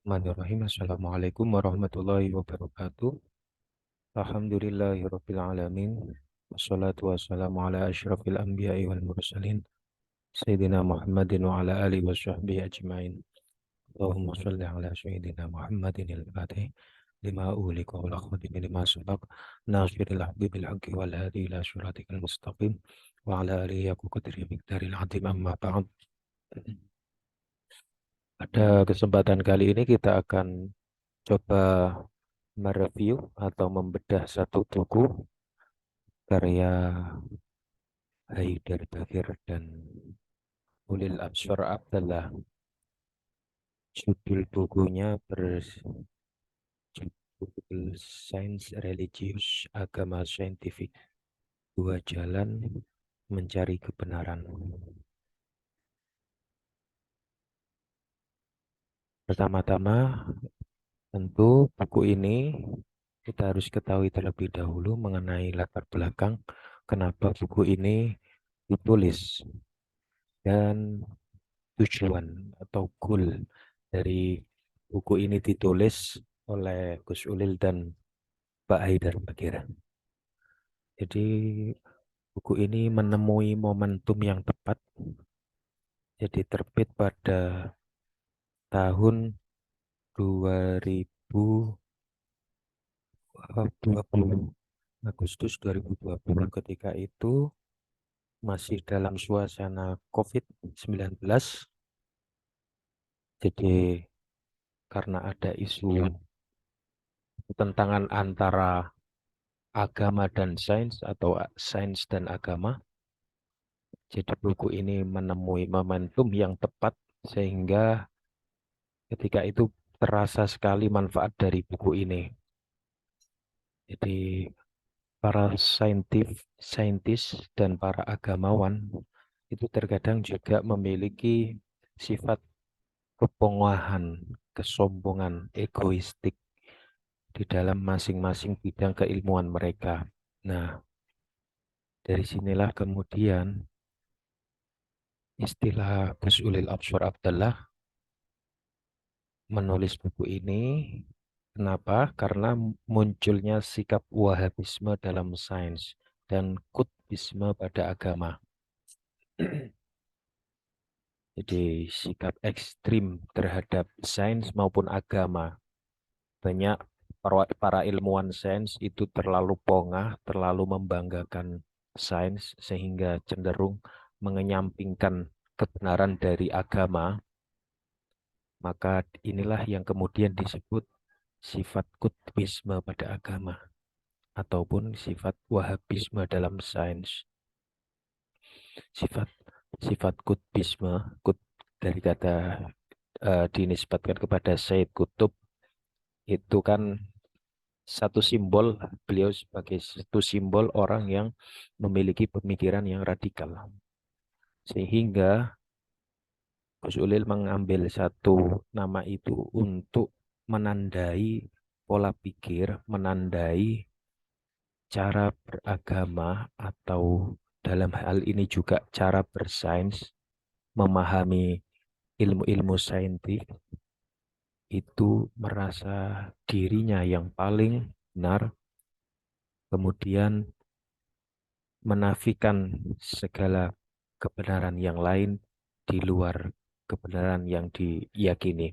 Bismillahirrahmanirrahim. Assalamualaikum warahmatullahi wabarakatuh. Alhamdulillahirabbil alamin. Wassalatu wassalamu ala asyrafil anbiya'i wal mursalin Sayyidina Muhammadin wa ala alihi wa sahbihi ajma'in. Allahumma shalli ala Sayyidina Muhammadin al-Fatih lima ulika wal khatimi lima sabaq nasiril haqqi bil haqqi wal hadi ila siratikal mustaqim wa ala alihi haqqo qadri miqdaril azim amma ba'd. Pada kesempatan kali ini kita akan coba mereview atau membedah satu buku karya Haidar Bagir dan Ulil Absar Abdallah. Judul bukunya berjudul Sains Religius, Agama Saintifik, Dua Jalan Mencari Kebenaran. Pertama-tama, tentu buku ini kita harus ketahui terlebih dahulu mengenai latar belakang kenapa buku ini ditulis dan tujuan atau goal dari buku ini ditulis oleh Gus Ulil dan Pak Haidar Bagir. Jadi buku ini menemui momentum yang tepat. Jadi terbit pada tahun 2020, Agustus 2020. Ketika itu masih dalam suasana COVID-19. Jadi karena ada isu pertentangan antara agama dan sains atau sains dan agama. Jadi buku ini menemui momentum yang tepat sehingga ketika itu terasa sekali manfaat dari buku ini. Jadi para saintis dan para agamawan itu terkadang juga memiliki sifat kepongahan, kesombongan, egoistik di dalam masing-masing bidang keilmuan mereka. Nah, dari sinilah kemudian istilah Gus Ulil Absar Abdallah menulis buku ini. Kenapa? Karena munculnya sikap Wahabisme dalam sains dan Qutbisme pada agama. Jadi sikap ekstrim terhadap sains maupun agama. Banyak para ilmuwan sains itu terlalu pongah, terlalu membanggakan sains sehingga cenderung mengenyampingkan kebenaran dari agama. Maka inilah yang kemudian disebut sifat Qutbisme pada agama ataupun sifat Wahabisme dalam sains. Sifat sifat Qutbisme, dari kata dinisbatkan kepada Said Qutb, itu kan satu simbol, beliau sebagai satu simbol orang yang memiliki pemikiran yang radikal. Sehingga Gus Ulil mengambil satu nama itu untuk menandai pola pikir, menandai cara beragama atau dalam hal ini juga cara bersains, memahami ilmu-ilmu saintif, itu merasa dirinya yang paling benar, kemudian menafikan segala kebenaran yang lain di luar kebenaran yang diyakini.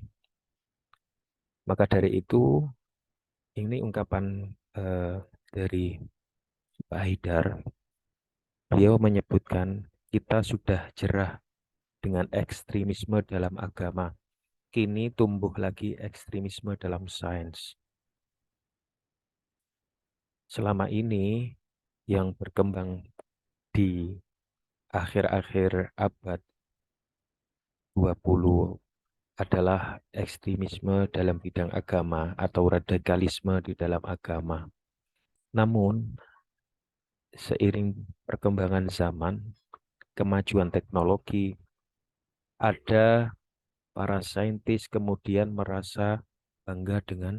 Maka dari itu, ini ungkapan dari Pak Haidar. Beliau menyebutkan kita sudah jerah dengan ekstremisme dalam agama. Kini tumbuh lagi ekstremisme dalam sains. Selama ini yang berkembang di akhir-akhir abad 20 adalah ekstremisme dalam bidang agama atau radikalisme di dalam agama. Namun, seiring perkembangan zaman, kemajuan teknologi, ada para saintis kemudian merasa bangga dengan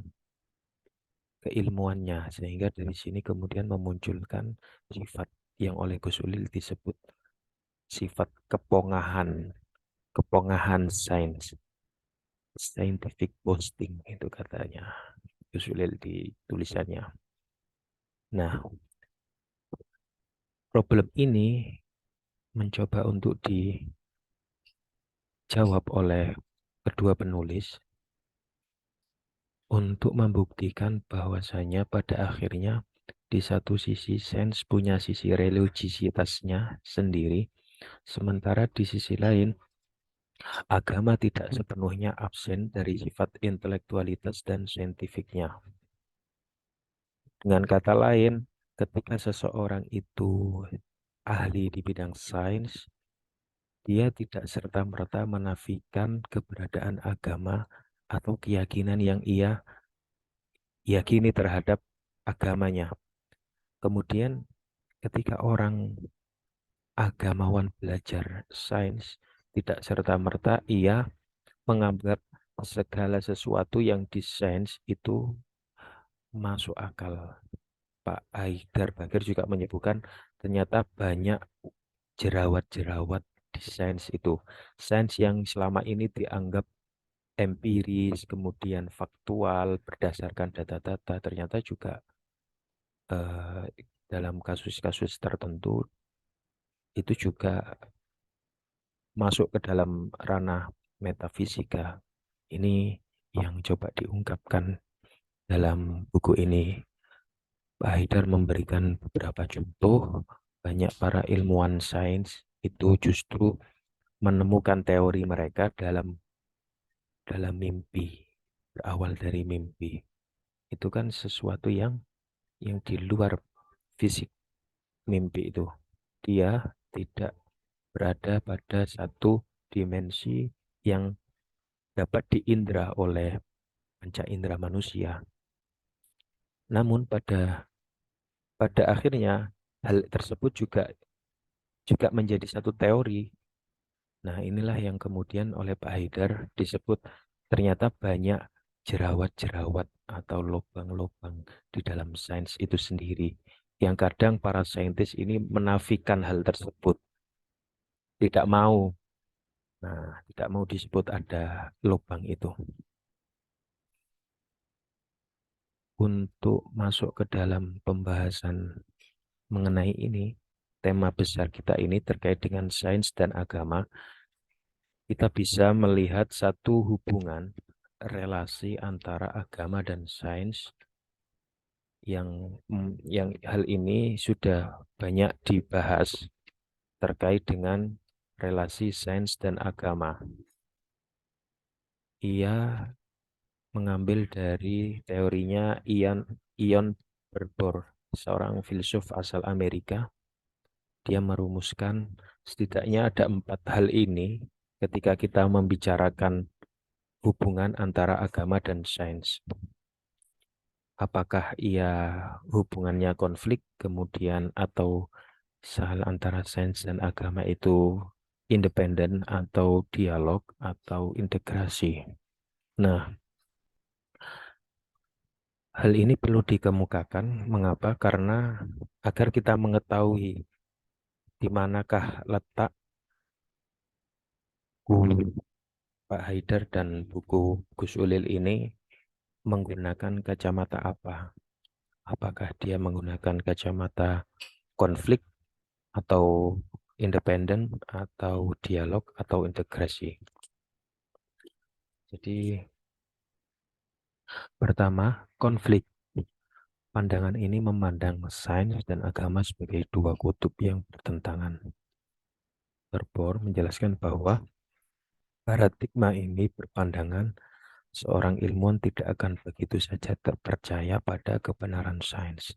keilmuannya, sehingga dari sini kemudian memunculkan sifat yang oleh Gus Ulil disebut sifat kepongahan sains. scientific boasting itu katanya Gus Ulil di tulisannya. Nah, problem ini mencoba untuk dijawab oleh kedua penulis untuk membuktikan bahwasanya pada akhirnya di satu sisi sains punya sisi religiositasnya sendiri, sementara di sisi lain agama tidak sepenuhnya absen dari sifat intelektualitas dan saintifiknya. Dengan kata lain, ketika seseorang itu ahli di bidang sains, dia tidak serta-merta menafikan keberadaan agama atau keyakinan yang ia yakini terhadap agamanya. Kemudian ketika orang agamawan belajar sains, tidak serta-merta ia menganggap segala sesuatu yang di sains itu masuk akal. Pak Haidar Bakir juga menyebutkan ternyata banyak jerawat-jerawat di sains itu. Sains yang selama ini dianggap empiris, kemudian faktual, berdasarkan data-data, ternyata juga dalam kasus-kasus tertentu itu juga masuk ke dalam ranah metafisika. Ini yang coba diungkapkan dalam buku ini. Pak Haidar memberikan beberapa contoh, banyak para ilmuwan sains itu justru menemukan teori mereka dalam mimpi, berawal dari mimpi. Itu kan sesuatu yang di luar fisik mimpi itu. Dia tidak berada pada satu dimensi yang dapat diindra oleh panca indera manusia. Namun pada akhirnya hal tersebut juga menjadi satu teori. Nah, inilah yang kemudian oleh Pak Haidar disebut ternyata banyak jerawat-jerawat atau lubang-lubang di dalam sains itu sendiri. Yang kadang para saintis ini menafikan hal tersebut, tidak mau. Nah, tidak mau disebut ada lubang itu. Untuk masuk ke dalam pembahasan mengenai ini, tema besar kita ini terkait dengan sains dan agama, kita bisa melihat satu hubungan relasi antara agama dan sains yang hal ini sudah banyak dibahas terkait dengan relasi sains dan agama. Ia mengambil dari teorinya Ion Berbor, seorang filsuf asal Amerika. Dia merumuskan setidaknya ada 4 hal ini ketika kita membicarakan hubungan antara agama dan sains. Apakah ia hubungannya konflik, kemudian atau hal antara sains dan agama itu independen atau dialog atau integrasi. Nah, hal ini perlu dikemukakan. Mengapa? Karena agar kita mengetahui di manakah letak buku Pak Haidar dan buku Gus Ulil ini menggunakan kacamata apa? Apakah dia menggunakan kacamata konflik atau independen atau dialog atau integrasi? Jadi pertama, konflik. Pandangan ini memandang sains dan agama sebagai dua kutub yang bertentangan. Berbor menjelaskan bahwa paradigma ini berpandangan seorang ilmuwan tidak akan begitu saja terpercaya pada kebenaran sains.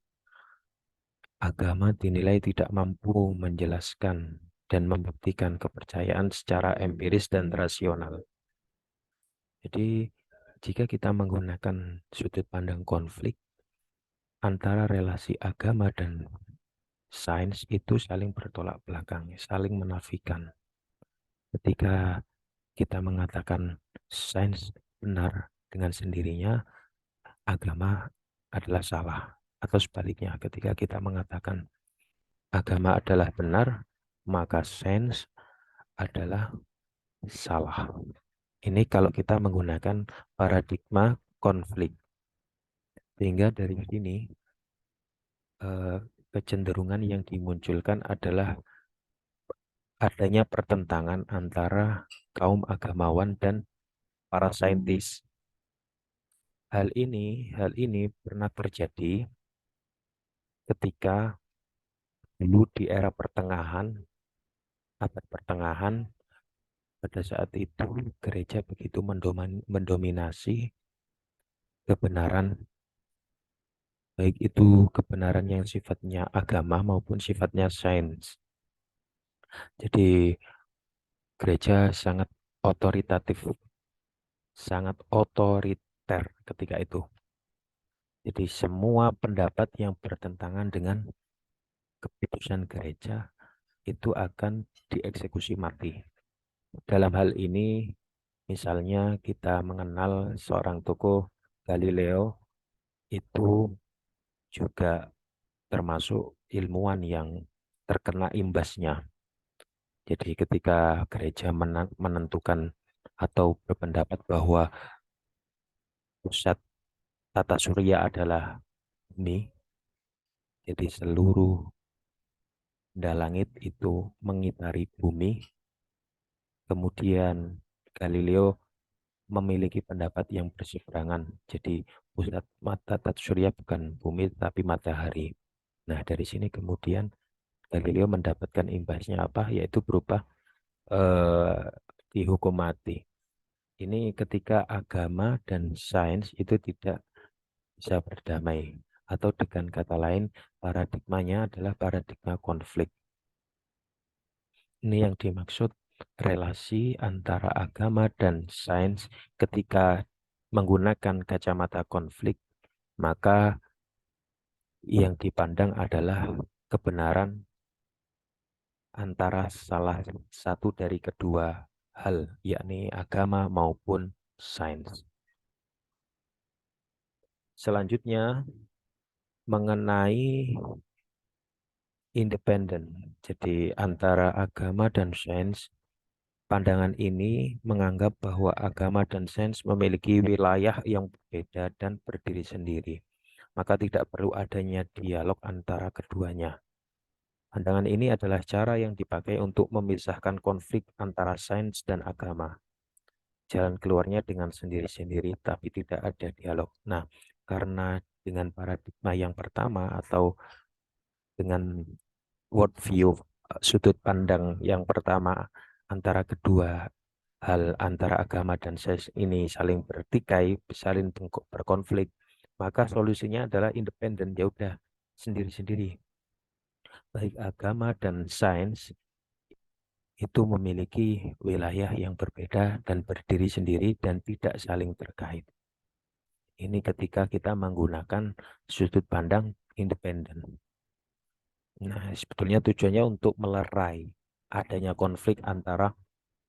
Agama dinilai tidak mampu menjelaskan dan membuktikan kepercayaan secara empiris dan rasional. Jadi, jika kita menggunakan sudut pandang konflik antara relasi agama dan sains itu saling bertolak belakang, saling menafikan. Ketika kita mengatakan sains benar dengan sendirinya, agama adalah salah. Atau sebaliknya, ketika kita mengatakan agama adalah benar, maka sains adalah salah. Ini kalau kita menggunakan paradigma konflik. Sehingga dari sini eh, kecenderungan yang dimunculkan adalah adanya pertentangan antara kaum agamawan dan para saintis. Hal ini pernah terjadi ketika dulu di era pertengahan, abad pertengahan, pada saat itu gereja begitu mendominasi kebenaran, baik itu kebenaran yang sifatnya agama maupun sifatnya sains. Jadi gereja sangat otoritatif, sangat otoriter ketika itu. Jadi semua pendapat yang bertentangan dengan keputusan gereja itu akan dieksekusi mati. Dalam hal ini, misalnya kita mengenal seorang tokoh Galileo itu juga termasuk ilmuwan yang terkena imbasnya. Jadi ketika gereja menentukan atau berpendapat bahwa pusat tata surya adalah bumi, jadi seluruh benda langit itu mengitari bumi. Kemudian Galileo memiliki pendapat yang berseberangan. Jadi pusat mata tata surya bukan bumi tapi matahari. Nah, dari sini kemudian Galileo mendapatkan imbasnya apa? Yaitu berupa eh, dihukum mati. Ini ketika agama dan sains itu tidak bisa berdamai. Atau dengan kata lain, paradigmanya adalah paradigma konflik. Ini yang dimaksud relasi antara agama dan sains ketika menggunakan kacamata konflik, maka yang dipandang adalah kebenaran antara salah satu dari kedua hal, yakni agama maupun sains. Selanjutnya, mengenai independen. Jadi antara agama dan sains, pandangan ini menganggap bahwa agama dan sains memiliki wilayah yang berbeda dan berdiri sendiri. Maka tidak perlu adanya dialog antara keduanya. Pandangan ini adalah cara yang dipakai untuk memisahkan konflik antara sains dan agama. Jalan keluarnya dengan sendiri-sendiri, tapi tidak ada dialog. Nah, karena dengan paradigma yang pertama atau dengan worldview, sudut pandang yang pertama antara kedua hal antara agama dan sains ini saling bertikai, saling berkonflik, maka solusinya adalah independen. Ya udah, sendiri-sendiri. Baik agama dan sains itu memiliki wilayah yang berbeda dan berdiri sendiri dan tidak saling terkait. Ini ketika kita menggunakan sudut pandang independen. Nah, sebetulnya tujuannya untuk melerai adanya konflik antara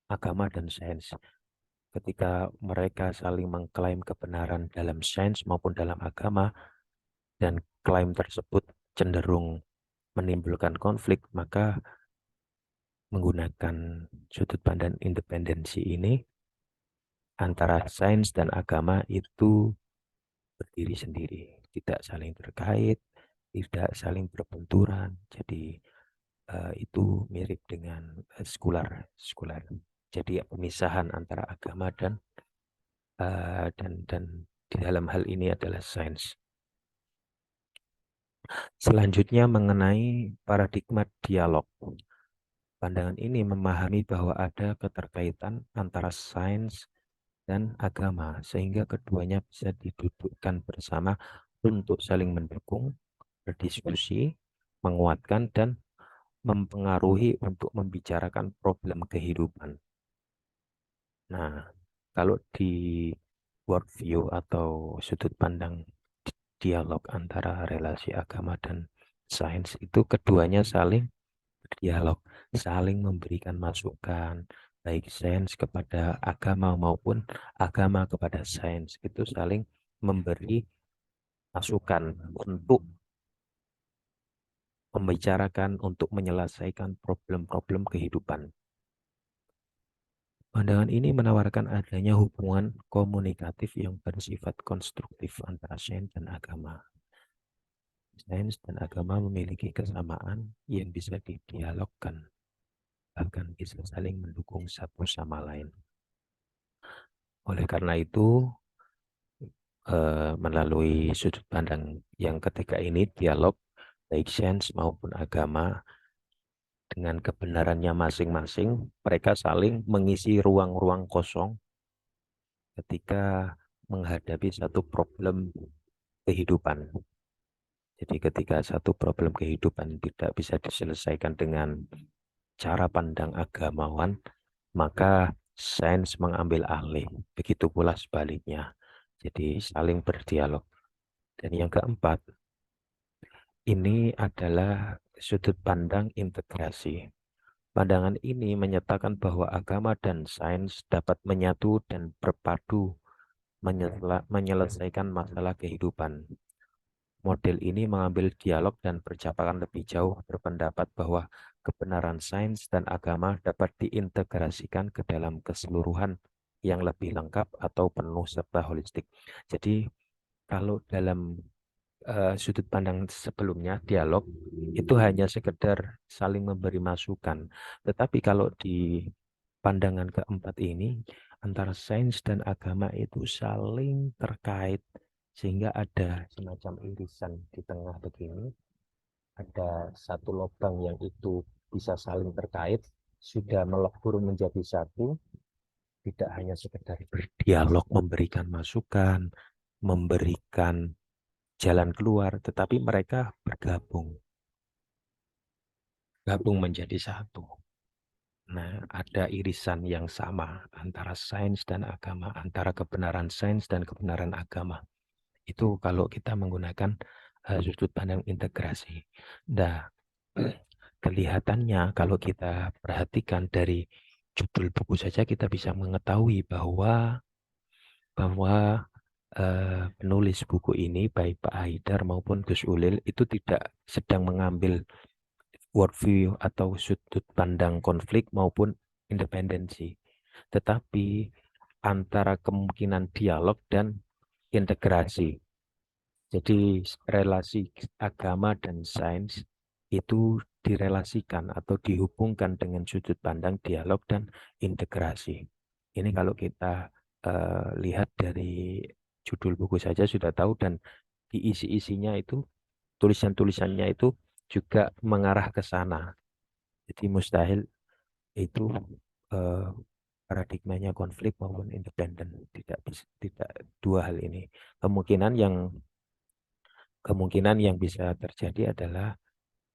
agama dan sains. Ketika mereka saling mengklaim kebenaran dalam sains maupun dalam agama, dan klaim tersebut cenderung menimbulkan konflik, maka menggunakan sudut pandang independensi ini antara sains dan agama itu berdiri sendiri, tidak saling terkait, tidak saling berbenturan. Jadi itu mirip dengan sekular. Jadi pemisahan antara agama dan di dalam hal ini adalah sains. Selanjutnya mengenai paradigma dialog. Pandangan ini memahami bahwa ada keterkaitan antara sains dan agama, sehingga keduanya bisa didudukkan bersama untuk saling mendukung, berdiskusi, menguatkan, dan mempengaruhi untuk membicarakan problem kehidupan. Nah, kalau di worldview atau sudut pandang dialog antara relasi agama dan sains itu keduanya saling berdialog, saling memberikan masukan, baik sains kepada agama maupun agama kepada sains itu saling memberi masukan untuk membicarakan, untuk menyelesaikan problem-problem kehidupan. Pandangan ini menawarkan adanya hubungan komunikatif yang bersifat konstruktif antara sains dan agama. Sains dan agama memiliki kesamaan yang bisa didialogkan, bahkan bisa saling mendukung satu sama lain. Oleh karena itu, melalui sudut pandang yang ketiga ini, dialog baik sains maupun agama dengan kebenarannya masing-masing, mereka saling mengisi ruang-ruang kosong ketika menghadapi satu problem kehidupan. Jadi ketika satu problem kehidupan tidak bisa diselesaikan dengan cara pandang agamawan, maka sains mengambil alih. Begitu pula sebaliknya. Jadi saling berdialog. Dan yang keempat, ini adalah sudut pandang integrasi. Pandangan ini menyatakan bahwa agama dan sains dapat menyatu dan berpadu menyelesaikan masalah kehidupan. Model ini mengambil dialog dan percakapan lebih jauh, berpendapat bahwa kebenaran sains dan agama dapat diintegrasikan ke dalam keseluruhan yang lebih lengkap atau penuh serta holistik. Jadi kalau dalam sudut pandang sebelumnya, dialog itu hanya sekedar saling memberi masukan. Tetapi kalau di pandangan keempat ini, antara sains dan agama itu saling terkait, sehingga ada semacam irisan di tengah begini, ada satu lubang yang itu bisa saling terkait, sudah melebur menjadi satu, tidak hanya sekedar berdialog, memberikan masukan, memberikan jalan keluar, tetapi mereka gabung menjadi satu. Nah, ada irisan yang sama antara sains dan agama, antara kebenaran sains dan kebenaran agama. Itu kalau kita menggunakan sudut pandang integrasi. Nah, kelihatannya kalau kita perhatikan dari judul buku saja kita bisa mengetahui bahwa penulis buku ini baik Pak Haidar maupun Gus Ulil itu tidak sedang mengambil worldview atau sudut pandang konflik maupun independensi, tetapi antara kemungkinan dialog dan integrasi. Jadi relasi agama dan sains itu direlasikan atau dihubungkan dengan sudut pandang dialog dan integrasi. Ini kalau kita lihat dari judul buku saja sudah tahu, dan di isi-isinya itu, tulisan-tulisannya itu juga mengarah ke sana. Jadi mustahil itu eh, paradigmanya konflik maupun independen, tidak dua hal ini. Kemungkinan yang bisa terjadi adalah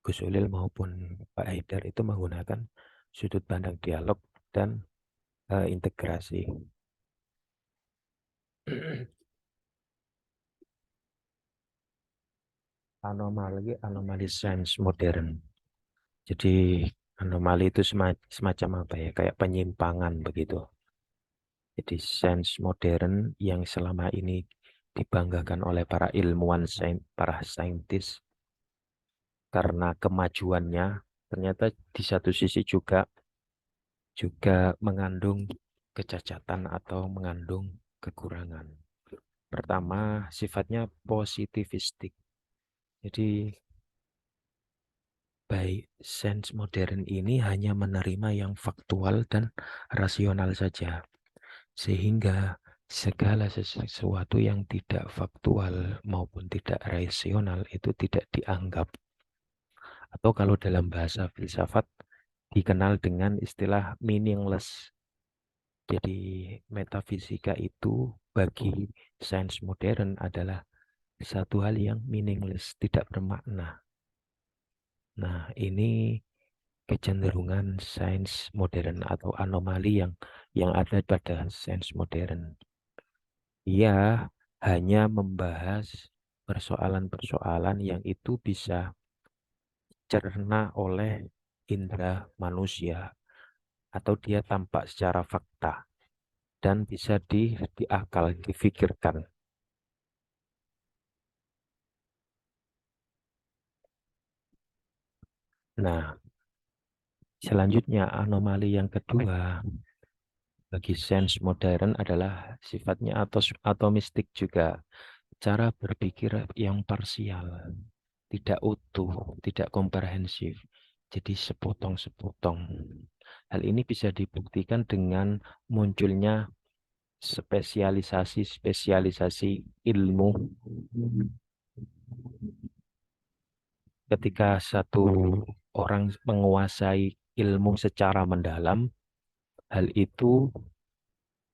Gus Ulil maupun Pak Haidar itu menggunakan sudut pandang dialog dan integrasi. Anomali sains modern. Jadi anomali itu semacam apa ya? Kayak penyimpangan begitu. Jadi sains modern yang selama ini dibanggakan oleh para ilmuwan, para saintis karena kemajuannya, ternyata di satu sisi juga mengandung kecacatan atau mengandung kekurangan. Pertama, sifatnya positivistik. Jadi baik sains modern ini hanya menerima yang faktual dan rasional saja, sehingga segala sesuatu yang tidak faktual maupun tidak rasional itu tidak dianggap. Atau kalau dalam bahasa filsafat dikenal dengan istilah meaningless. Jadi metafisika itu bagi sains modern adalah satu hal yang meaningless, tidak bermakna. Nah, ini kecenderungan sains modern atau anomali yang ada pada sains modern. Ia hanya membahas persoalan-persoalan yang itu bisa cerna oleh indera manusia atau dia tampak secara fakta dan bisa diakal, difikirkan. Nah, selanjutnya anomali yang kedua bagi sains modern adalah sifatnya atomistik juga. Cara berpikir yang parsial, tidak utuh, tidak komprehensif. Jadi sepotong-sepotong. Hal ini bisa dibuktikan dengan munculnya spesialisasi-spesialisasi ilmu. Ketika satu orang menguasai ilmu secara mendalam, hal itu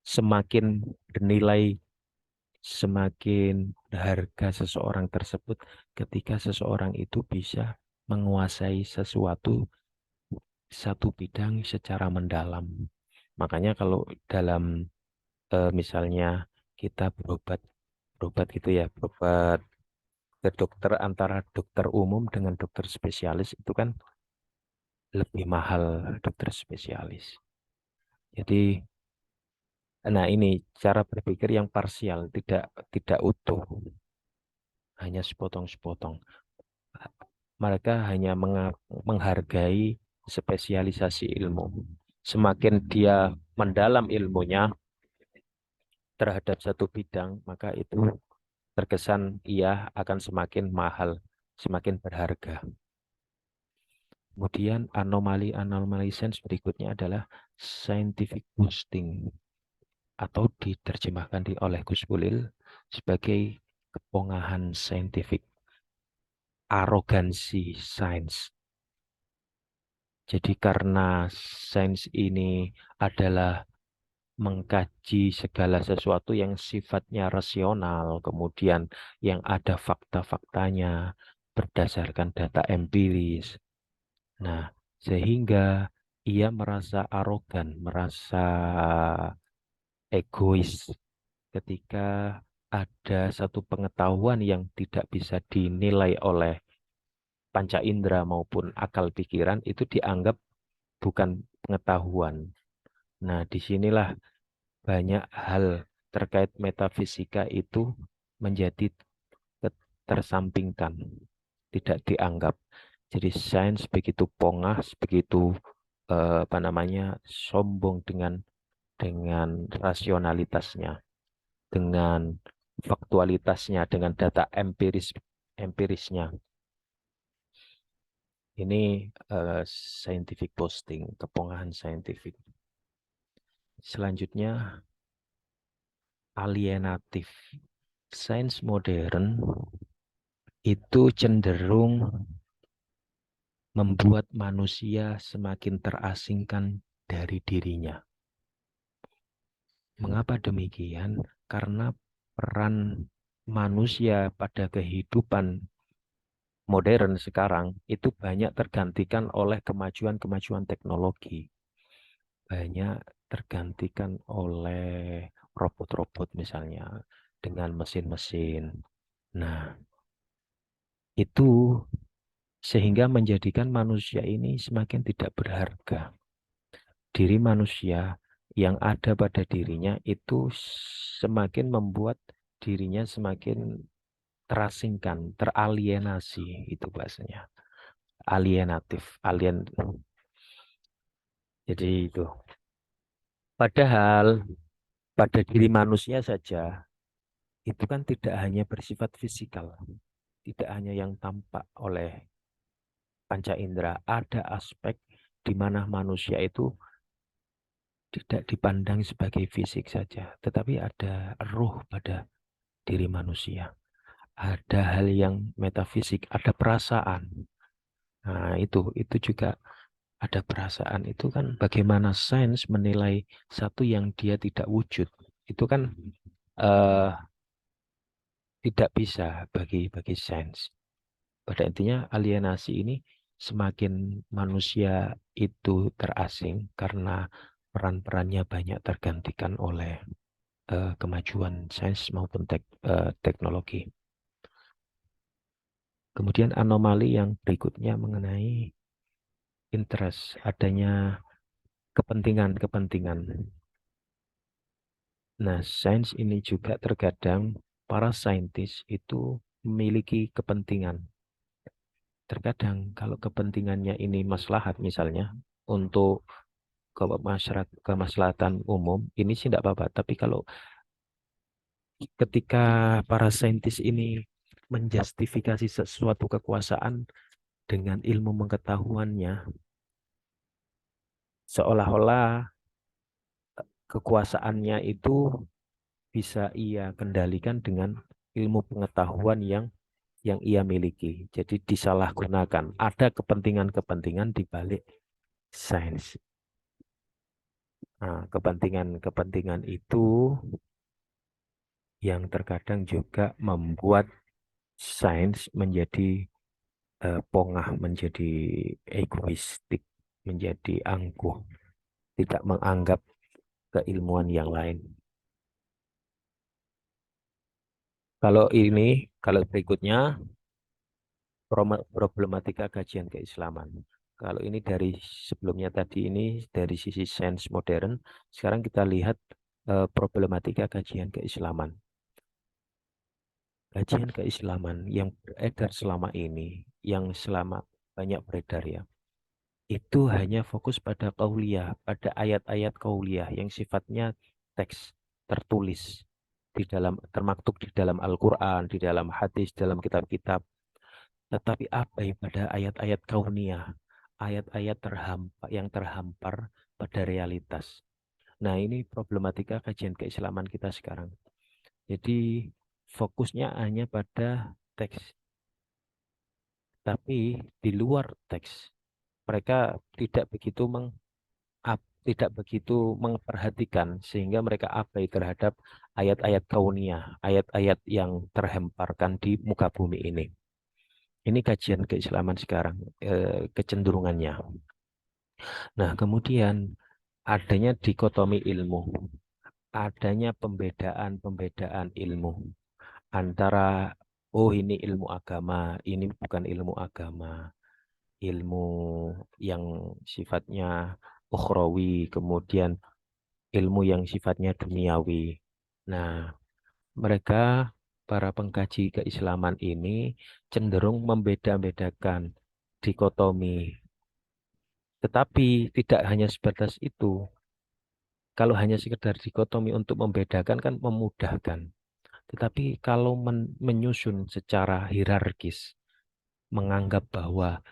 semakin bernilai, semakin berharga seseorang tersebut ketika seseorang itu bisa menguasai satu bidang secara mendalam. Makanya kalau dalam misalnya kita berobat berobat gitu ya, berobat ke dokter antara dokter umum dengan dokter spesialis itu kan lebih mahal dokter spesialis. Jadi, nah ini cara berpikir yang parsial, tidak tidak utuh, hanya sepotong-sepotong. Mereka hanya menghargai spesialisasi ilmu. Semakin dia mendalam ilmunya terhadap satu bidang, maka itu terkesan ia akan semakin mahal, semakin berharga. Kemudian anomali sense berikutnya adalah scientific boasting atau diterjemahkan oleh Gus Ulil sebagai kepongahan saintifik, arogansi sains. Jadi karena sains ini adalah mengkaji segala sesuatu yang sifatnya rasional, kemudian yang ada fakta-faktanya berdasarkan data empiris. Nah, sehingga ia merasa arogan, merasa egois ketika ada satu pengetahuan yang tidak bisa dinilai oleh panca indera maupun akal pikiran itu dianggap bukan pengetahuan. Nah, disinilah banyak hal terkait metafisika itu menjadi tersampingkan, tidak dianggap. Jadi sains begitu pongas, begitu apa namanya sombong dengan rasionalitasnya, dengan faktualitasnya, dengan data empirisnya. Ini scientific boasting, kepongahan saintifik. Selanjutnya alienatif. Sains modern itu cenderung membuat manusia semakin terasingkan dari dirinya. Mengapa demikian? Karena peran manusia pada kehidupan modern sekarang itu banyak tergantikan oleh kemajuan-kemajuan teknologi. Banyak tergantikan oleh robot-robot misalnya dengan mesin-mesin. Nah, itu sehingga menjadikan manusia ini semakin tidak berharga. Diri manusia yang ada pada dirinya itu semakin membuat dirinya semakin terasingkan, teralienasi, itu bahasanya. Alienatif, alien. Jadi itu. Padahal pada diri manusia saja itu kan tidak hanya bersifat fisikal, tidak hanya yang tampak oleh panca indera, ada aspek di mana manusia itu tidak dipandang sebagai fisik saja, tetapi ada ruh pada diri manusia. Ada hal yang metafisik, ada perasaan. Nah, itu juga ada perasaan. Itu kan bagaimana sains menilai satu yang dia tidak wujud. Itu kan eh, tidak bisa bagi sains. Pada intinya alienasi ini semakin manusia itu terasing karena peran-perannya banyak tergantikan oleh kemajuan sains maupun teknologi. Kemudian anomali yang berikutnya mengenai interest, adanya kepentingan-kepentingan. Nah, sains ini juga terkadang para saintis itu memiliki kepentingan. Terkadang kalau kepentingannya ini maslahat misalnya untuk kemaslahatan umum, ini sih tidak apa-apa. Tapi kalau ketika para saintis ini menjustifikasi sesuatu kekuasaan dengan ilmu pengetahuannya, seolah-olah kekuasaannya itu bisa ia kendalikan dengan ilmu pengetahuan yang ia miliki. Jadi disalahgunakan. Ada kepentingan-kepentingan di balik sains. Nah, kepentingan-kepentingan itu yang terkadang juga membuat sains menjadi pongah, menjadi egoistik, menjadi angkuh, tidak menganggap keilmuan yang lain. Kalau berikutnya problematika kajian keislaman. Kalau ini dari sebelumnya tadi ini dari sisi sains modern, sekarang kita lihat problematika kajian keislaman. Kajian keislaman yang beredar selama ini, yang selama banyak beredar ya, itu hanya fokus pada qauliyah, pada ayat-ayat qauliyah yang sifatnya teks tertulis di dalam termaktub di dalam Al-Qur'an, di dalam hadis, dalam kitab-kitab. Tetapi abai pada ayat-ayat kauniyah, ayat-ayat yang terhampar pada realitas. Nah, ini problematika kajian keislaman kita sekarang. Jadi fokusnya hanya pada teks, tapi di luar teks mereka tidak begitu tidak begitu memperhatikan sehingga mereka abai terhadap ayat-ayat kauniyah, ayat-ayat yang terhamparkan di muka bumi ini. Ini kajian keislaman sekarang, kecenderungannya. Nah, kemudian adanya dikotomi ilmu, adanya pembedaan-pembedaan ilmu antara, oh ini ilmu agama, ini bukan ilmu agama, ilmu yang sifatnya ukhrawi, kemudian ilmu yang sifatnya duniawi. Nah, mereka, para pengkaji keislaman ini cenderung membeda-bedakan dikotomi. Tetapi tidak hanya sebatas itu. Kalau hanya sekedar dikotomi untuk membedakan kan memudahkan. Tetapi kalau menyusun secara hierarkis, menganggap bahwa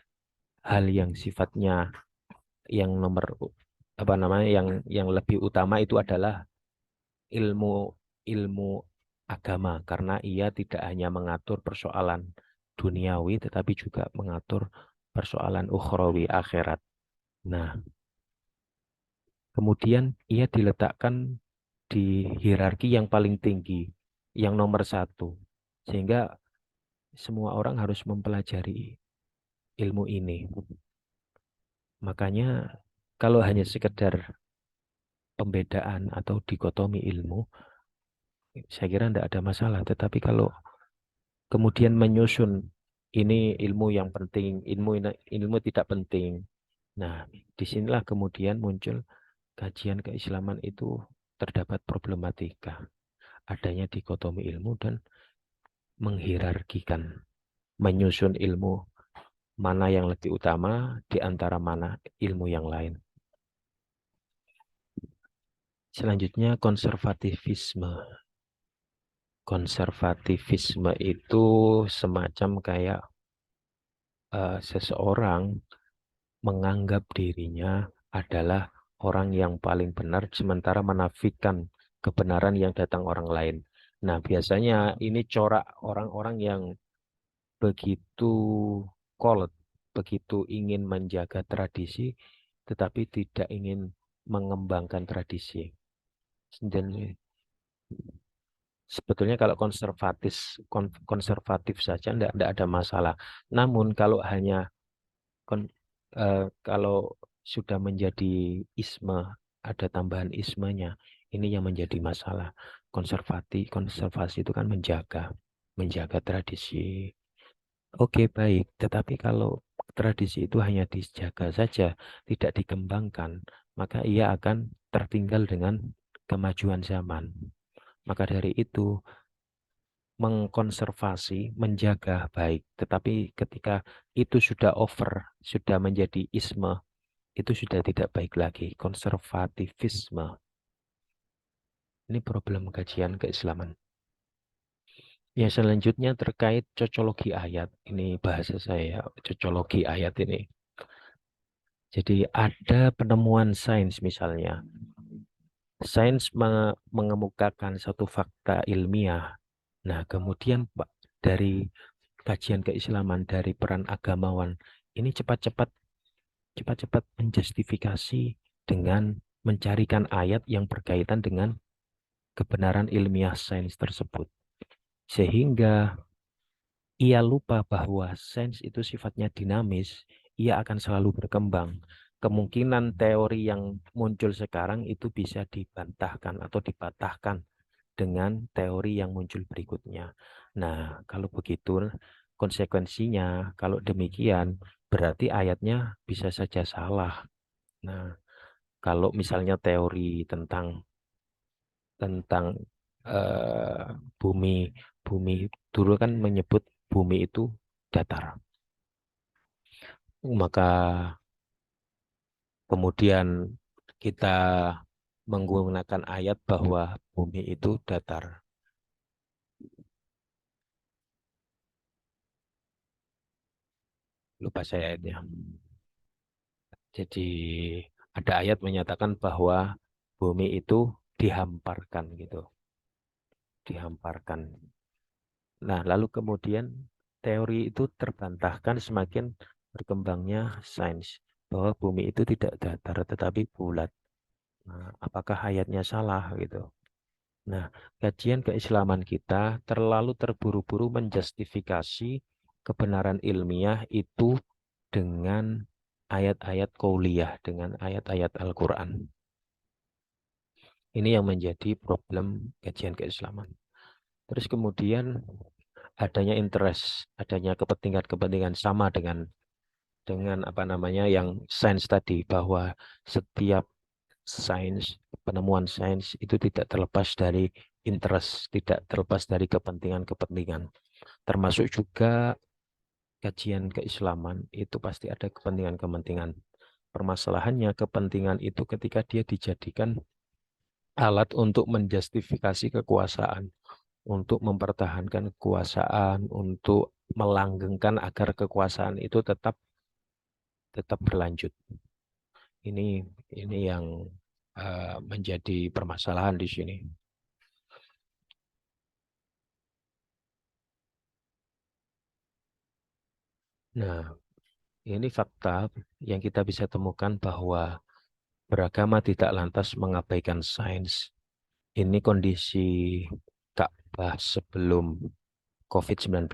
hal yang sifatnya yang nomor apa namanya yang lebih utama itu adalah ilmu ilmu agama karena ia tidak hanya mengatur persoalan duniawi tetapi juga mengatur persoalan ukhrawi akhirat. Nah, kemudian ia diletakkan di hierarki yang paling tinggi, yang nomor satu. Sehingga semua orang harus mempelajari ilmu ini. Makanya kalau hanya sekedar pembedaan atau dikotomi ilmu, saya kira tidak ada masalah. Tetapi kalau kemudian menyusun ini ilmu yang penting, ilmu tidak penting. Nah, disinilah kemudian muncul kajian keislaman itu terdapat problematika. Adanya dikotomi ilmu dan menghierarkikan, menyusun ilmu mana yang lebih utama di antara mana ilmu yang lain. Selanjutnya konservatifisme. Konservatifisme itu semacam kayak seseorang menganggap dirinya adalah orang yang paling benar sementara menafikan kebenaran yang datang orang lain. Nah, biasanya ini corak orang-orang yang begitu kolot, begitu ingin menjaga tradisi, tetapi tidak ingin mengembangkan tradisi. Dan sebetulnya kalau konservatif saja tidak ada masalah. Namun kalau hanya kalau sudah menjadi isme, ada tambahan ismenya, ini yang menjadi masalah. Konservasi itu kan menjaga tradisi. Oke, baik. Tetapi kalau tradisi itu hanya dijaga saja, tidak dikembangkan, maka ia akan tertinggal dengan kemajuan zaman. Maka dari itu, mengkonservasi, menjaga baik. Tetapi ketika itu sudah over, sudah menjadi isme, itu sudah tidak baik lagi. Konservativisme. Ini problem kajian keislaman. Yang selanjutnya terkait cocologi ayat. Ini bahasa saya, cocologi ayat ini. Jadi ada penemuan sains misalnya. Sains mengemukakan satu fakta ilmiah. Nah, kemudian Pak, dari kajian keislaman, dari peran agamawan, ini cepat-cepat menjustifikasi dengan mencarikan ayat yang berkaitan dengan kebenaran ilmiah sains tersebut. Sehingga ia lupa bahwa sains itu sifatnya dinamis, ia akan selalu berkembang. Kemungkinan teori yang muncul sekarang itu bisa dibantahkan atau dipatahkan dengan teori yang muncul berikutnya. Nah, kalau begitu, konsekuensinya, kalau demikian, berarti ayatnya bisa saja salah. Nah, kalau misalnya teori tentang eh, bumi bumi dulu kan menyebut bumi itu datar. Maka kemudian kita menggunakan ayat bahwa bumi itu datar. Lupa saya ayatnya. Jadi ada ayat menyatakan bahwa bumi itu dihamparkan gitu, dihamparkan. Nah, lalu kemudian teori itu terbantahkan semakin berkembangnya sains bahwa bumi itu tidak datar tetapi bulat. Nah, apakah ayatnya salah gitu? Nah, kajian keislaman kita terlalu terburu-buru menjustifikasi kebenaran ilmiah itu dengan ayat-ayat qauliyah, dengan ayat-ayat Al-Quran. Ini yang menjadi problem kajian keislaman. Terus kemudian adanya interest, adanya kepentingan-kepentingan sama dengan apa namanya yang sains tadi bahwa setiap sains, penemuan sains itu tidak terlepas dari interest, tidak terlepas dari kepentingan-kepentingan. Termasuk juga kajian keislaman itu pasti ada kepentingan-kepentingan. Permasalahannya kepentingan itu ketika dia dijadikan alat untuk menjustifikasi kekuasaan, untuk mempertahankan kekuasaan, untuk melanggengkan agar kekuasaan itu tetap tetap berlanjut. Ini ini yang menjadi permasalahan di sini. Nah, ini fakta yang kita bisa temukan bahwa beragama tidak lantas mengabaikan sains. Ini kondisi Ka'bah sebelum COVID-19.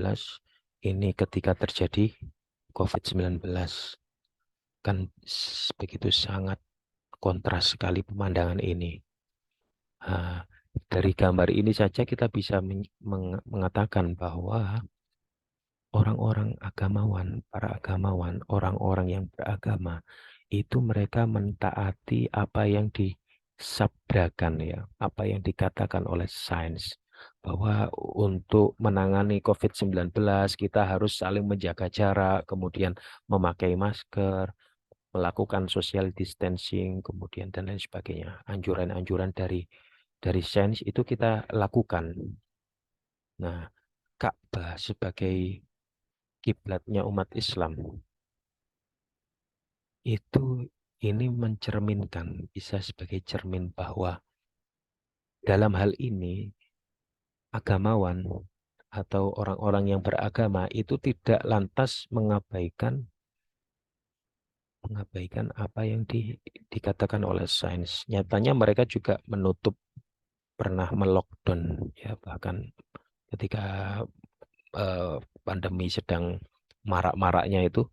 Ini ketika terjadi COVID-19. Kan begitu sangat kontras sekali pemandangan ini. Ah, dari gambar ini saja kita bisa mengatakan bahwa orang-orang agamawan, para agamawan, orang-orang yang beragama, itu mereka mentaati apa yang disabdakan ya, apa yang dikatakan oleh sains. Bahwa untuk menangani COVID-19 kita harus saling menjaga jarak, kemudian memakai masker, melakukan social distancing, kemudian dan lain sebagainya. Anjuran-anjuran dari sains itu kita lakukan. Nah, Ka'bah sebagai kiblatnya umat Islam itu ini mencerminkan, bisa sebagai cermin bahwa dalam hal ini agamawan atau orang-orang yang beragama itu tidak lantas mengabaikan apa yang dikatakan oleh sains. Nyatanya mereka juga pernah melockdown ya, bahkan ketika eh, pandemi sedang marak-maraknya itu.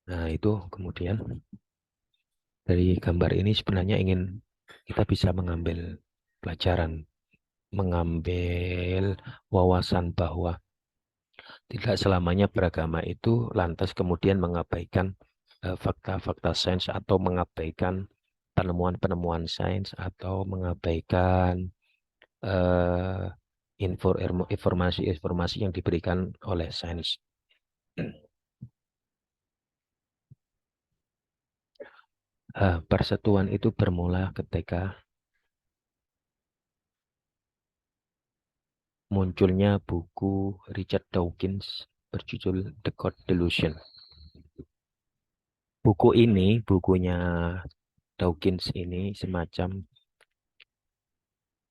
Nah, itu kemudian dari gambar ini sebenarnya ingin kita bisa mengambil pelajaran, mengambil wawasan bahwa tidak selamanya beragama itu lantas kemudian mengabaikan fakta-fakta sains atau mengabaikan penemuan-penemuan sains atau mengabaikan eh, informasi-informasi yang diberikan oleh sains. Persatuan itu bermula ketika munculnya buku Richard Dawkins berjudul The God Delusion. Buku ini, bukunya Dawkins ini semacam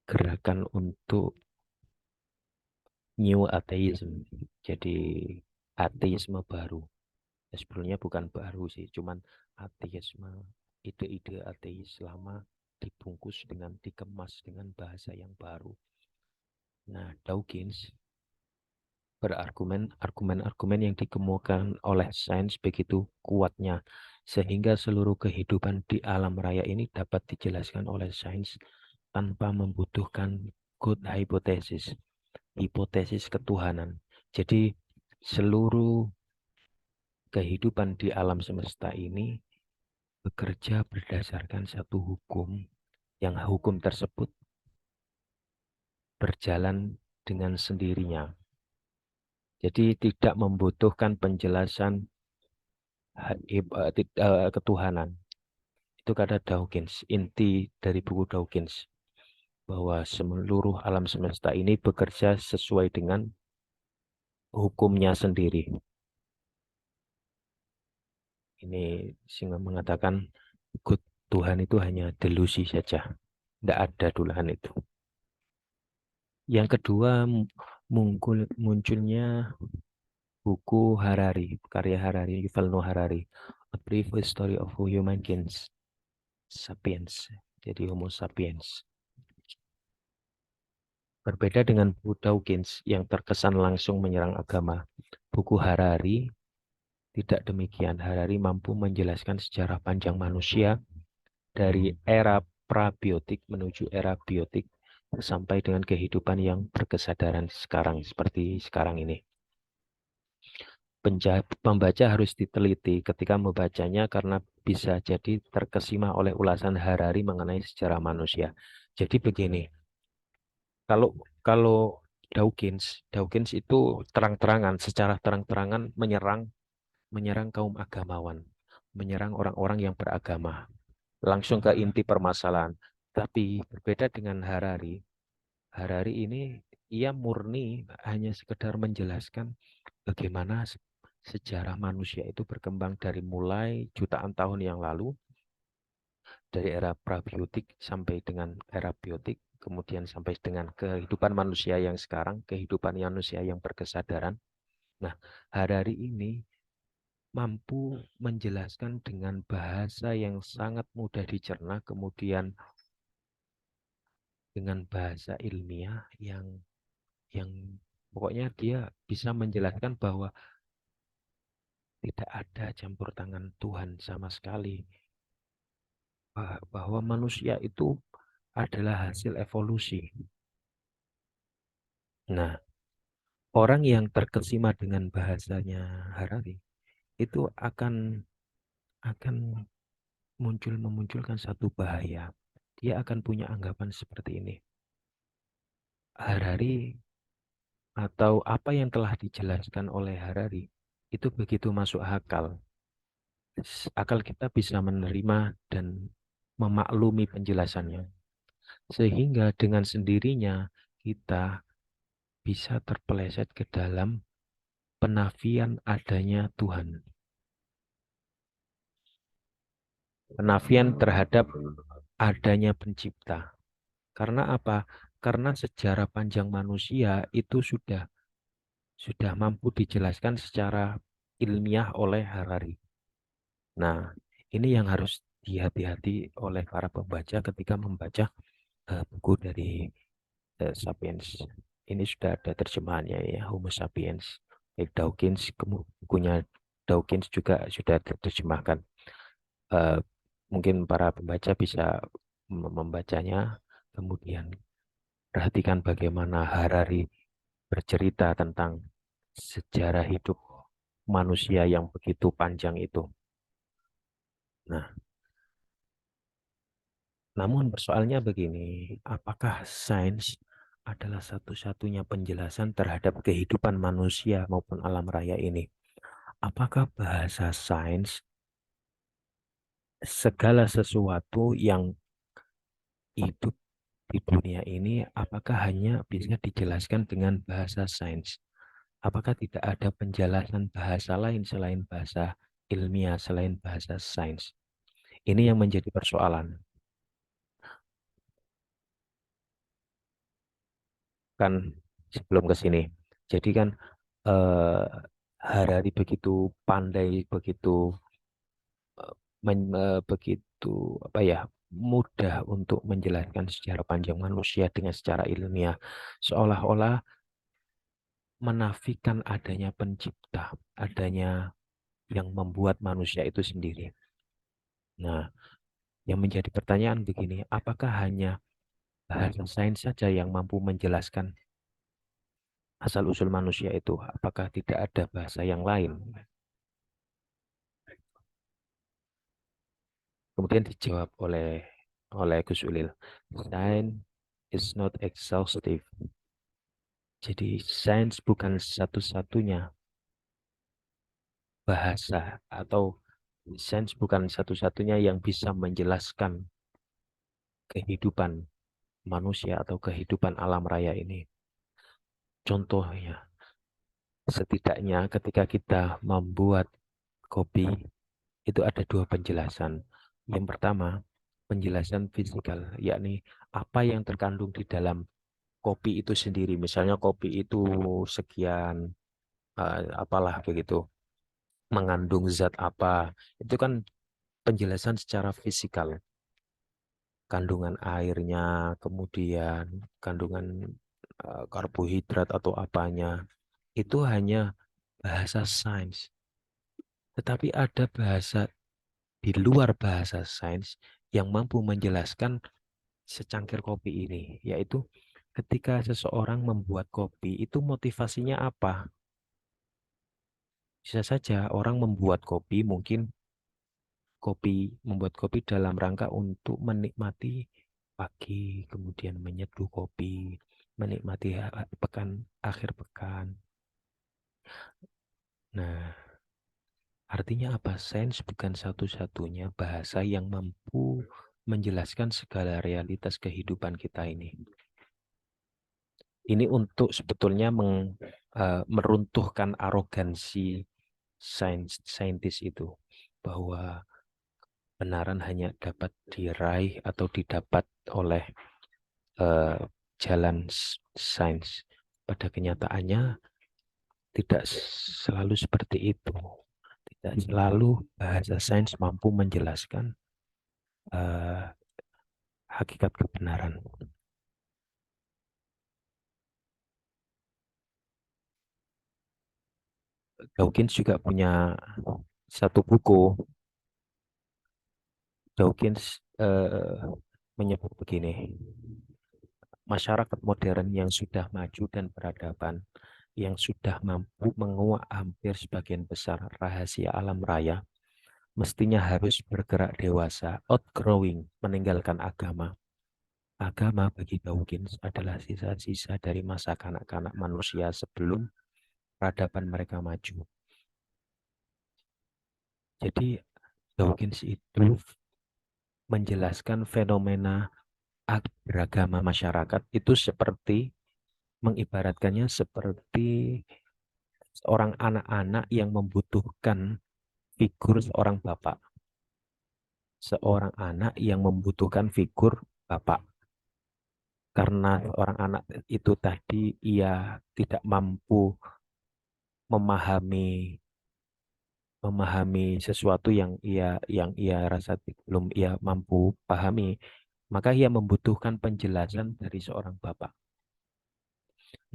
gerakan untuk new atheism. Jadi ateisme baru. Ya, sebenarnya bukan baru sih, cuman ateisme, ide-ide ateis lama dibungkus dengan dikemas dengan bahasa yang baru. Nah, Dawkins berargumen argumen-argumen yang dikemukakan oleh sains begitu kuatnya sehingga seluruh kehidupan di alam raya ini dapat dijelaskan oleh sains tanpa membutuhkan good hypothesis, hipotesis ketuhanan. Jadi seluruh kehidupan di alam semesta ini bekerja berdasarkan satu hukum yang hukum tersebut berjalan dengan sendirinya. Jadi tidak membutuhkan penjelasan ketuhanan. Itu kata Dawkins, inti dari buku Dawkins, bahwa seluruh alam semesta ini bekerja sesuai dengan hukumnya sendiri. Ini sehingga mengatakan Tuhan itu hanya delusi saja. Tidak ada Tuhan itu. Yang kedua, munculnya buku Harari, karya Harari, Yuval Noah Harari, A Brief History of Humankind, Sapiens, jadi Homo sapiens. Berbeda dengan buku Dawkins yang terkesan langsung menyerang agama, buku Harari tidak demikian. Harari mampu menjelaskan sejarah panjang manusia dari era prabiotik menuju era biotik sampai dengan kehidupan yang berkesadaran sekarang seperti sekarang ini. Pembaca harus diteliti ketika membacanya karena bisa jadi terkesima oleh ulasan Harari mengenai sejarah manusia. Jadi begini, kalau kalau Dawkins itu terang-terangan, secara terang-terangan menyerang kaum agamawan, menyerang orang-orang yang beragama, langsung ke inti permasalahan. Tapi berbeda dengan Harari, Harari ini ia murni hanya sekedar menjelaskan bagaimana sejarah manusia itu berkembang dari mulai jutaan tahun yang lalu, dari era prabiotik sampai dengan era biotik, kemudian sampai dengan kehidupan manusia yang sekarang, kehidupan manusia yang berkesadaran. Nah, Harari ini mampu menjelaskan dengan bahasa yang sangat mudah dicerna, kemudian dengan bahasa ilmiah yang pokoknya dia bisa menjelaskan bahwa tidak ada campur tangan Tuhan sama sekali, bahwa manusia itu adalah hasil evolusi. Nah, orang yang terkesima dengan bahasanya Harari itu akan memunculkan satu bahaya. Dia akan punya anggapan seperti ini. Harari atau apa yang telah dijelaskan oleh Harari itu begitu masuk akal. Akal kita bisa menerima dan memaklumi penjelasannya. Sehingga dengan sendirinya kita bisa terpeleset ke dalam penafian adanya Tuhan. Penafian terhadap adanya pencipta. Karena apa? Karena sejarah panjang manusia itu sudah mampu dijelaskan secara ilmiah oleh Harari. Nah, ini yang harus dihati-hati oleh para pembaca ketika membaca buku dari Sapiens. Ini sudah ada terjemahannya ya, Homo Sapiens. Dawkins, bukunya Dawkins juga sudah diterjemahkan. Eh, Mungkin para pembaca bisa membacanya, kemudian perhatikan bagaimana Harari bercerita tentang sejarah hidup manusia yang begitu panjang itu. Nah, namun persoalannya begini, apakah sains adalah satu-satunya penjelasan terhadap kehidupan manusia maupun alam raya ini. Apakah bahasa sains segala sesuatu yang hidup di dunia ini apakah hanya bisa dijelaskan dengan bahasa sains? Apakah tidak ada penjelasan bahasa lain selain bahasa ilmiah, selain bahasa sains? Ini yang menjadi persoalan. Kan sebelum ke sini. Jadi kan eh, Harari begitu pandai, begitu begitu apa ya, mudah untuk menjelaskan sejarah panjang manusia dengan secara ilmiah, seolah-olah menafikan adanya pencipta, adanya yang membuat manusia itu sendiri. Nah, yang menjadi pertanyaan begini, apakah hanya bahasa sains saja yang mampu menjelaskan asal-usul manusia itu? Apakah tidak ada bahasa yang lain? Kemudian dijawab oleh Gus Ulil, science is not exhaustive. Jadi sains bukan satu-satunya bahasa atau sains bukan satu-satunya yang bisa menjelaskan kehidupan manusia atau kehidupan alam raya ini. Contohnya, setidaknya ketika kita membuat kopi, itu ada dua penjelasan. Yang pertama, penjelasan fisikal, yakni apa yang terkandung di dalam kopi itu sendiri. Misalnya kopi itu sekian, apalah begitu, mengandung zat apa. Itu kan penjelasan secara fisikal. Kandungan airnya, kemudian kandungan karbohidrat atau apanya. Itu hanya bahasa sains. Tetapi ada bahasa di luar bahasa sains yang mampu menjelaskan secangkir kopi ini, yaitu ketika seseorang membuat kopi, itu motivasinya apa? Bisa saja orang membuat kopi, mungkin membuat kopi dalam rangka untuk menikmati pagi, kemudian menyeduh kopi, menikmati akhir pekan. Nah, artinya apa? Sains bukan satu-satunya bahasa yang mampu menjelaskan segala realitas kehidupan kita ini. Ini untuk sebetulnya meruntuhkan arogansi saintis itu, bahwa kebenaran hanya dapat diraih atau didapat oleh eh, jalan sains. Pada kenyataannya tidak selalu seperti itu. Tidak selalu bahasa sains mampu menjelaskan eh, hakikat kebenaran. Dawkins juga punya satu buku. Dawkins menyebut begini, masyarakat modern yang sudah maju dan peradaban, yang sudah mampu menguak hampir sebagian besar rahasia alam raya, mestinya harus bergerak dewasa, outgrowing, meninggalkan agama. Agama bagi Dawkins adalah sisa-sisa dari masa kanak-kanak manusia sebelum peradaban mereka maju. Jadi Dawkins itu menjelaskan fenomena beragama masyarakat itu seperti, mengibaratkannya seperti seorang anak-anak yang membutuhkan figur seorang bapak. Seorang anak yang membutuhkan figur bapak. Karena seorang anak itu tadi ia tidak mampu memahami memahami sesuatu yang ia rasa belum ia mampu pahami, maka ia membutuhkan penjelasan dari seorang bapak.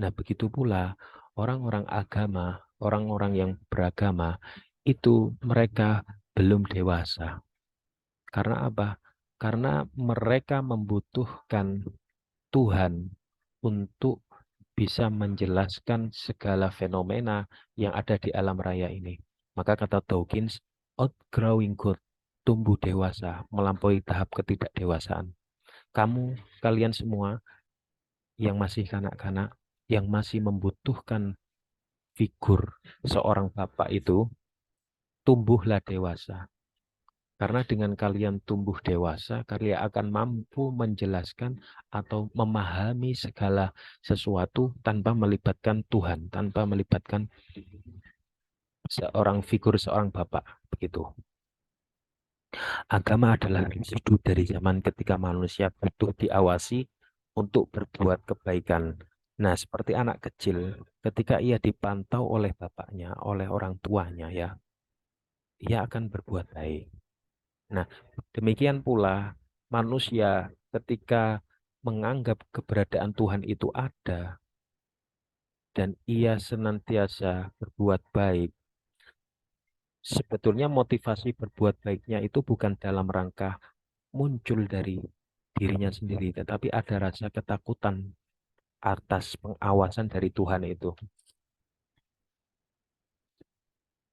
Nah, begitu pula orang-orang agama, orang-orang yang beragama itu mereka belum dewasa. Karena apa? Karena mereka membutuhkan Tuhan untuk bisa menjelaskan segala fenomena yang ada di alam raya ini. Maka kata Dawkins, outgrowing God, tumbuh dewasa, melampaui tahap ketidakdewasaan. Kalian semua yang masih kanak-kanak, yang masih membutuhkan figur seorang bapak itu, tumbuhlah dewasa. Karena dengan kalian tumbuh dewasa, kalian akan mampu menjelaskan atau memahami segala sesuatu tanpa melibatkan Tuhan, tanpa melibatkan seorang figur seorang bapak. Begitu. Agama adalah residu dari zaman ketika manusia butuh diawasi untuk berbuat kebaikan. Nah, seperti anak kecil, ketika ia dipantau oleh bapaknya, oleh orang tuanya, ya, ia akan berbuat baik. Nah, demikian pula manusia ketika menganggap keberadaan Tuhan itu ada dan ia senantiasa berbuat baik, sebetulnya motivasi berbuat baiknya itu bukan dalam rangka muncul dari dirinya sendiri, tetapi ada rasa ketakutan atas pengawasan dari Tuhan itu.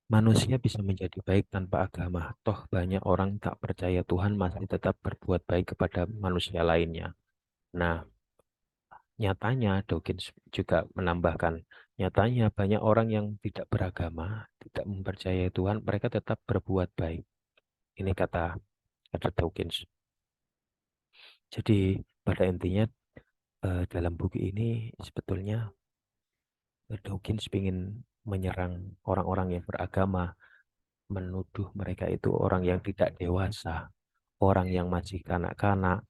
Manusia bisa menjadi baik tanpa agama. Toh banyak orang tak percaya Tuhan masih tetap berbuat baik kepada manusia lainnya. Nah, nyatanya Dawkins juga menambahkan, nyatanya banyak orang yang tidak beragama, tidak mempercayai Tuhan, mereka tetap berbuat baik. Ini kata Dawkins. Jadi pada intinya dalam buku ini sebetulnya Dawkins ingin menyerang orang-orang yang beragama, menuduh mereka itu orang yang tidak dewasa, orang yang masih kanak-kanak,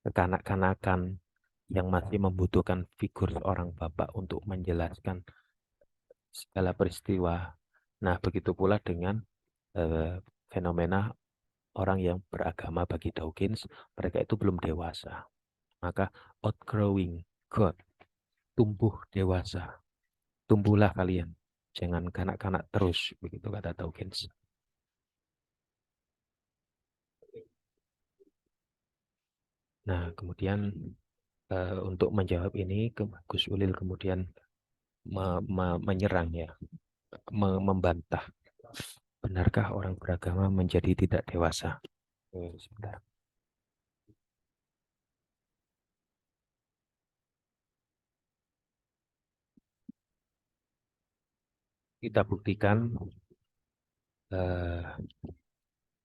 kekanak-kanakan, yang masih membutuhkan figur seorang bapak untuk menjelaskan segala peristiwa. Nah, begitu pula dengan fenomena orang yang beragama bagi Dawkins, mereka itu belum dewasa. Maka outgrowing God, tumbuh dewasa. Tumbuhlah kalian, jangan kanak-kanak terus, begitu kata Dawkins. Nah, kemudian untuk menjawab ini, Gus Ulil kemudian menyerang ya, membantah. Benarkah orang beragama menjadi tidak dewasa? Sebentar. Kita buktikan eh,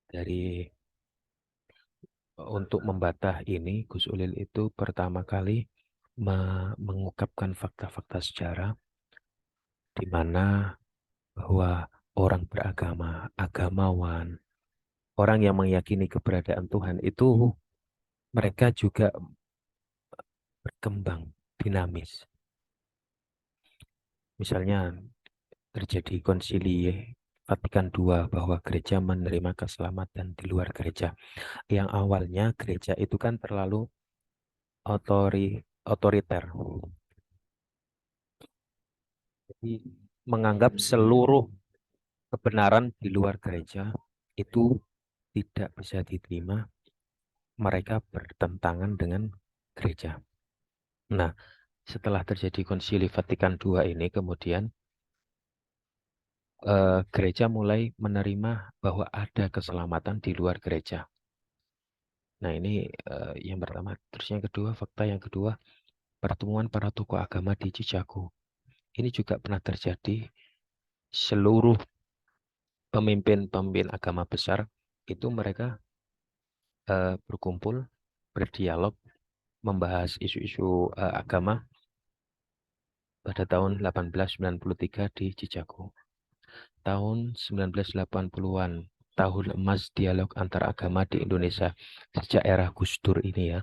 dari untuk membantah ini, Gus Ulil itu pertama kali mengungkapkan fakta-fakta sejarah di mana bahwa orang beragama, agamawan, orang yang meyakini keberadaan Tuhan itu mereka juga berkembang dinamis. Misalnya terjadi konsili Vatikan II bahwa gereja menerima keselamatan di luar gereja. Yang awalnya gereja itu kan terlalu otoriter. Jadi menganggap seluruh kebenaran di luar gereja itu tidak bisa diterima, mereka bertentangan dengan gereja. Nah, setelah terjadi konsili Vatikan II ini, kemudian gereja mulai menerima bahwa ada keselamatan di luar gereja. Nah, ini yang pertama. Terus yang kedua, fakta yang kedua, pertemuan para tokoh agama di Chicago. Ini juga pernah terjadi. Seluruh pemimpin-pemimpin agama besar itu mereka berkumpul, berdialog, membahas isu-isu agama pada tahun 1893 di Chicago. Tahun 1980-an, tahun emas dialog antar agama di Indonesia sejak era Gus Dur ini ya.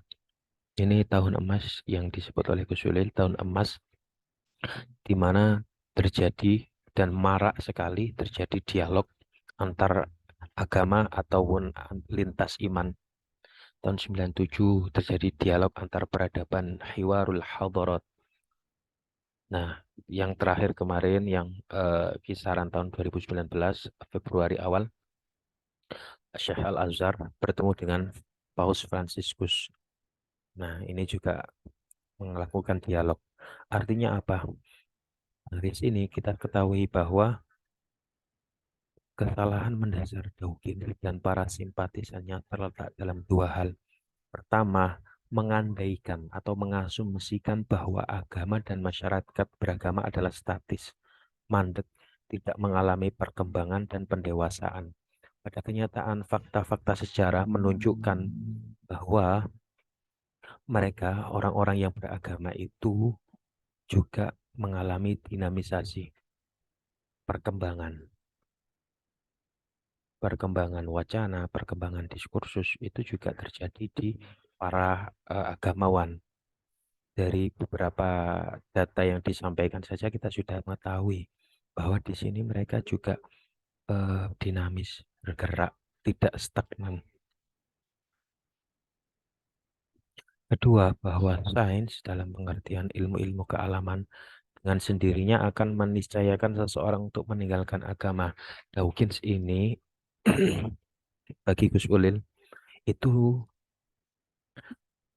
Ini tahun emas yang disebut oleh Gus Ulil, tahun emas di mana terjadi dan marak sekali terjadi dialog antar agama ataupun lintas iman. Tahun 97 terjadi dialog antar peradaban Hiwarul Hadarat. Nah, yang terakhir kemarin yang kisaran tahun 2019 Februari awal, Syekh Al-Azhar bertemu dengan Paus Fransiskus. Nah, ini juga melakukan dialog. Artinya apa? Dari sini kita ketahui bahwa kesalahan mendasar Dawkins dan para simpatisannya terletak dalam dua hal. Pertama, mengandaikan atau mengasumsikan bahwa agama dan masyarakat beragama adalah statis, mandek, tidak mengalami perkembangan dan pendewasaan. Pada kenyataan, fakta-fakta sejarah menunjukkan bahwa mereka, orang-orang yang beragama itu juga mengalami dinamisasi perkembangan. Perkembangan wacana, perkembangan diskursus itu juga terjadi di para agamawan. Dari beberapa data yang disampaikan saja kita sudah mengetahui bahwa di sini mereka juga dinamis, bergerak, tidak stagnan. Kedua, bahwa sains dalam pengertian ilmu-ilmu kealaman dengan sendirinya akan meniscayakan seseorang untuk meninggalkan agama. Dawkins ini bagi Gus Ulil itu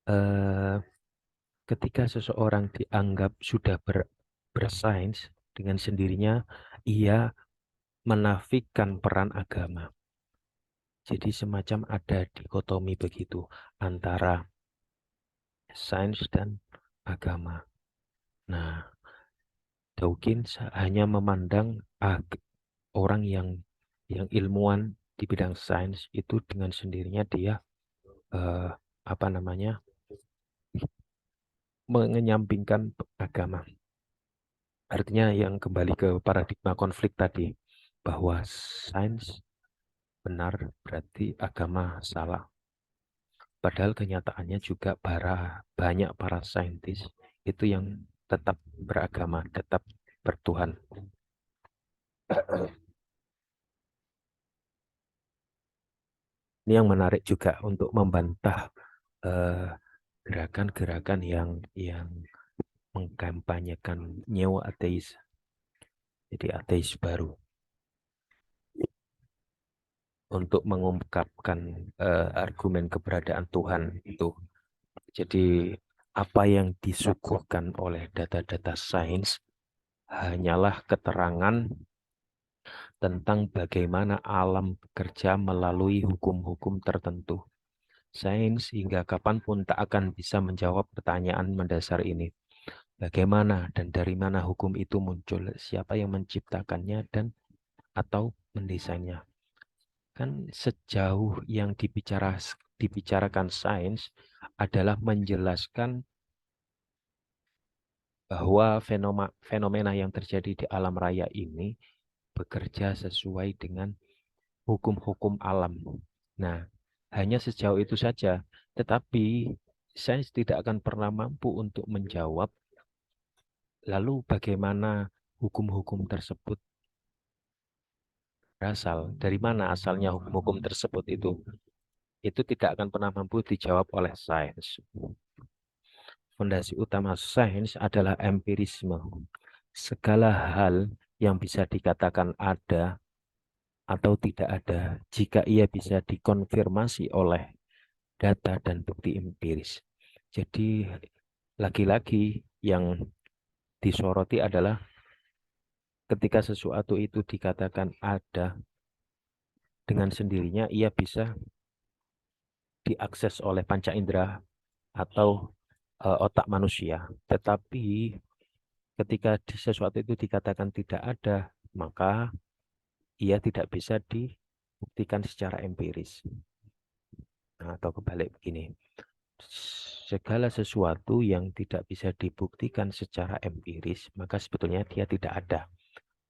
eh, ketika seseorang dianggap sudah bersains dengan sendirinya ia menafikan peran agama. Jadi semacam ada dikotomi begitu antara sains dan agama. Nah, Dawkins hanya memandang orang yang ilmuwan di bidang sains itu dengan sendirinya dia eh, apa namanya mengenyampingkan agama. Artinya yang kembali ke paradigma konflik tadi bahwa sains benar berarti agama salah. Padahal kenyataannya juga banyak para saintis itu yang tetap beragama, tetap bertuhan. Ini yang menarik juga untuk membantah eh, gerakan-gerakan yang mengkampanyekan neo ateis, jadi ateis baru, untuk mengungkapkan argumen keberadaan Tuhan itu. Jadi apa yang disuguhkan oleh data-data sains hanyalah keterangan tentang bagaimana alam bekerja melalui hukum-hukum tertentu. Sains hingga kapanpun tak akan bisa menjawab pertanyaan mendasar ini. Bagaimana dan dari mana hukum itu muncul? Siapa yang menciptakannya dan atau mendesainnya? Kan sejauh yang dibicarakan sains adalah menjelaskan bahwa fenomena yang terjadi di alam raya ini bekerja sesuai dengan hukum-hukum alam. Nah, hanya sejauh itu saja. Tetapi sains tidak akan pernah mampu untuk menjawab lalu bagaimana hukum-hukum tersebut berasal, dari mana asalnya hukum-hukum tersebut itu. Itu tidak akan pernah mampu dijawab oleh sains. Fondasi utama sains adalah empirisme. Segala hal yang bisa dikatakan ada atau tidak ada jika ia bisa dikonfirmasi oleh data dan bukti empiris. Jadi lagi-lagi yang disoroti adalah ketika sesuatu itu dikatakan ada dengan sendirinya ia bisa diakses oleh panca indera atau otak manusia. Tetapi ketika sesuatu itu dikatakan tidak ada, maka ia tidak bisa dibuktikan secara empiris. Nah, atau kebalik begini. Segala sesuatu yang tidak bisa dibuktikan secara empiris, maka sebetulnya dia tidak ada.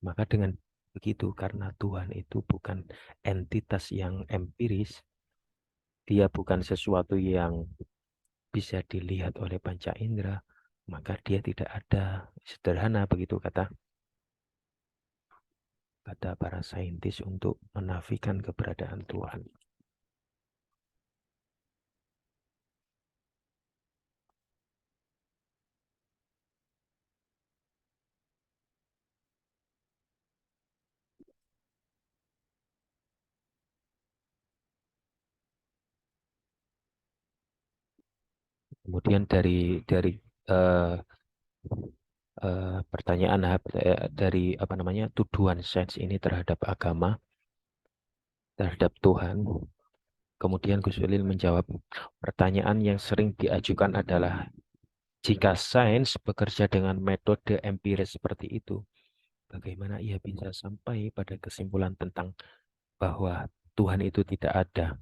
Maka dengan begitu, karena Tuhan itu bukan entitas yang empiris, dia bukan sesuatu yang bisa dilihat oleh panca indera, maka dia tidak ada. Sederhana begitu kata para saintis untuk menafikan keberadaan Tuhan. Kemudian dari eh, pertanyaan dari apa namanya tuduhan sains ini terhadap agama, terhadap Tuhan, Kemudian Gus Ulil menjawab, pertanyaan yang sering diajukan adalah, jika sains bekerja dengan metode empiris seperti itu, bagaimana ia bisa sampai pada kesimpulan tentang bahwa Tuhan itu tidak ada?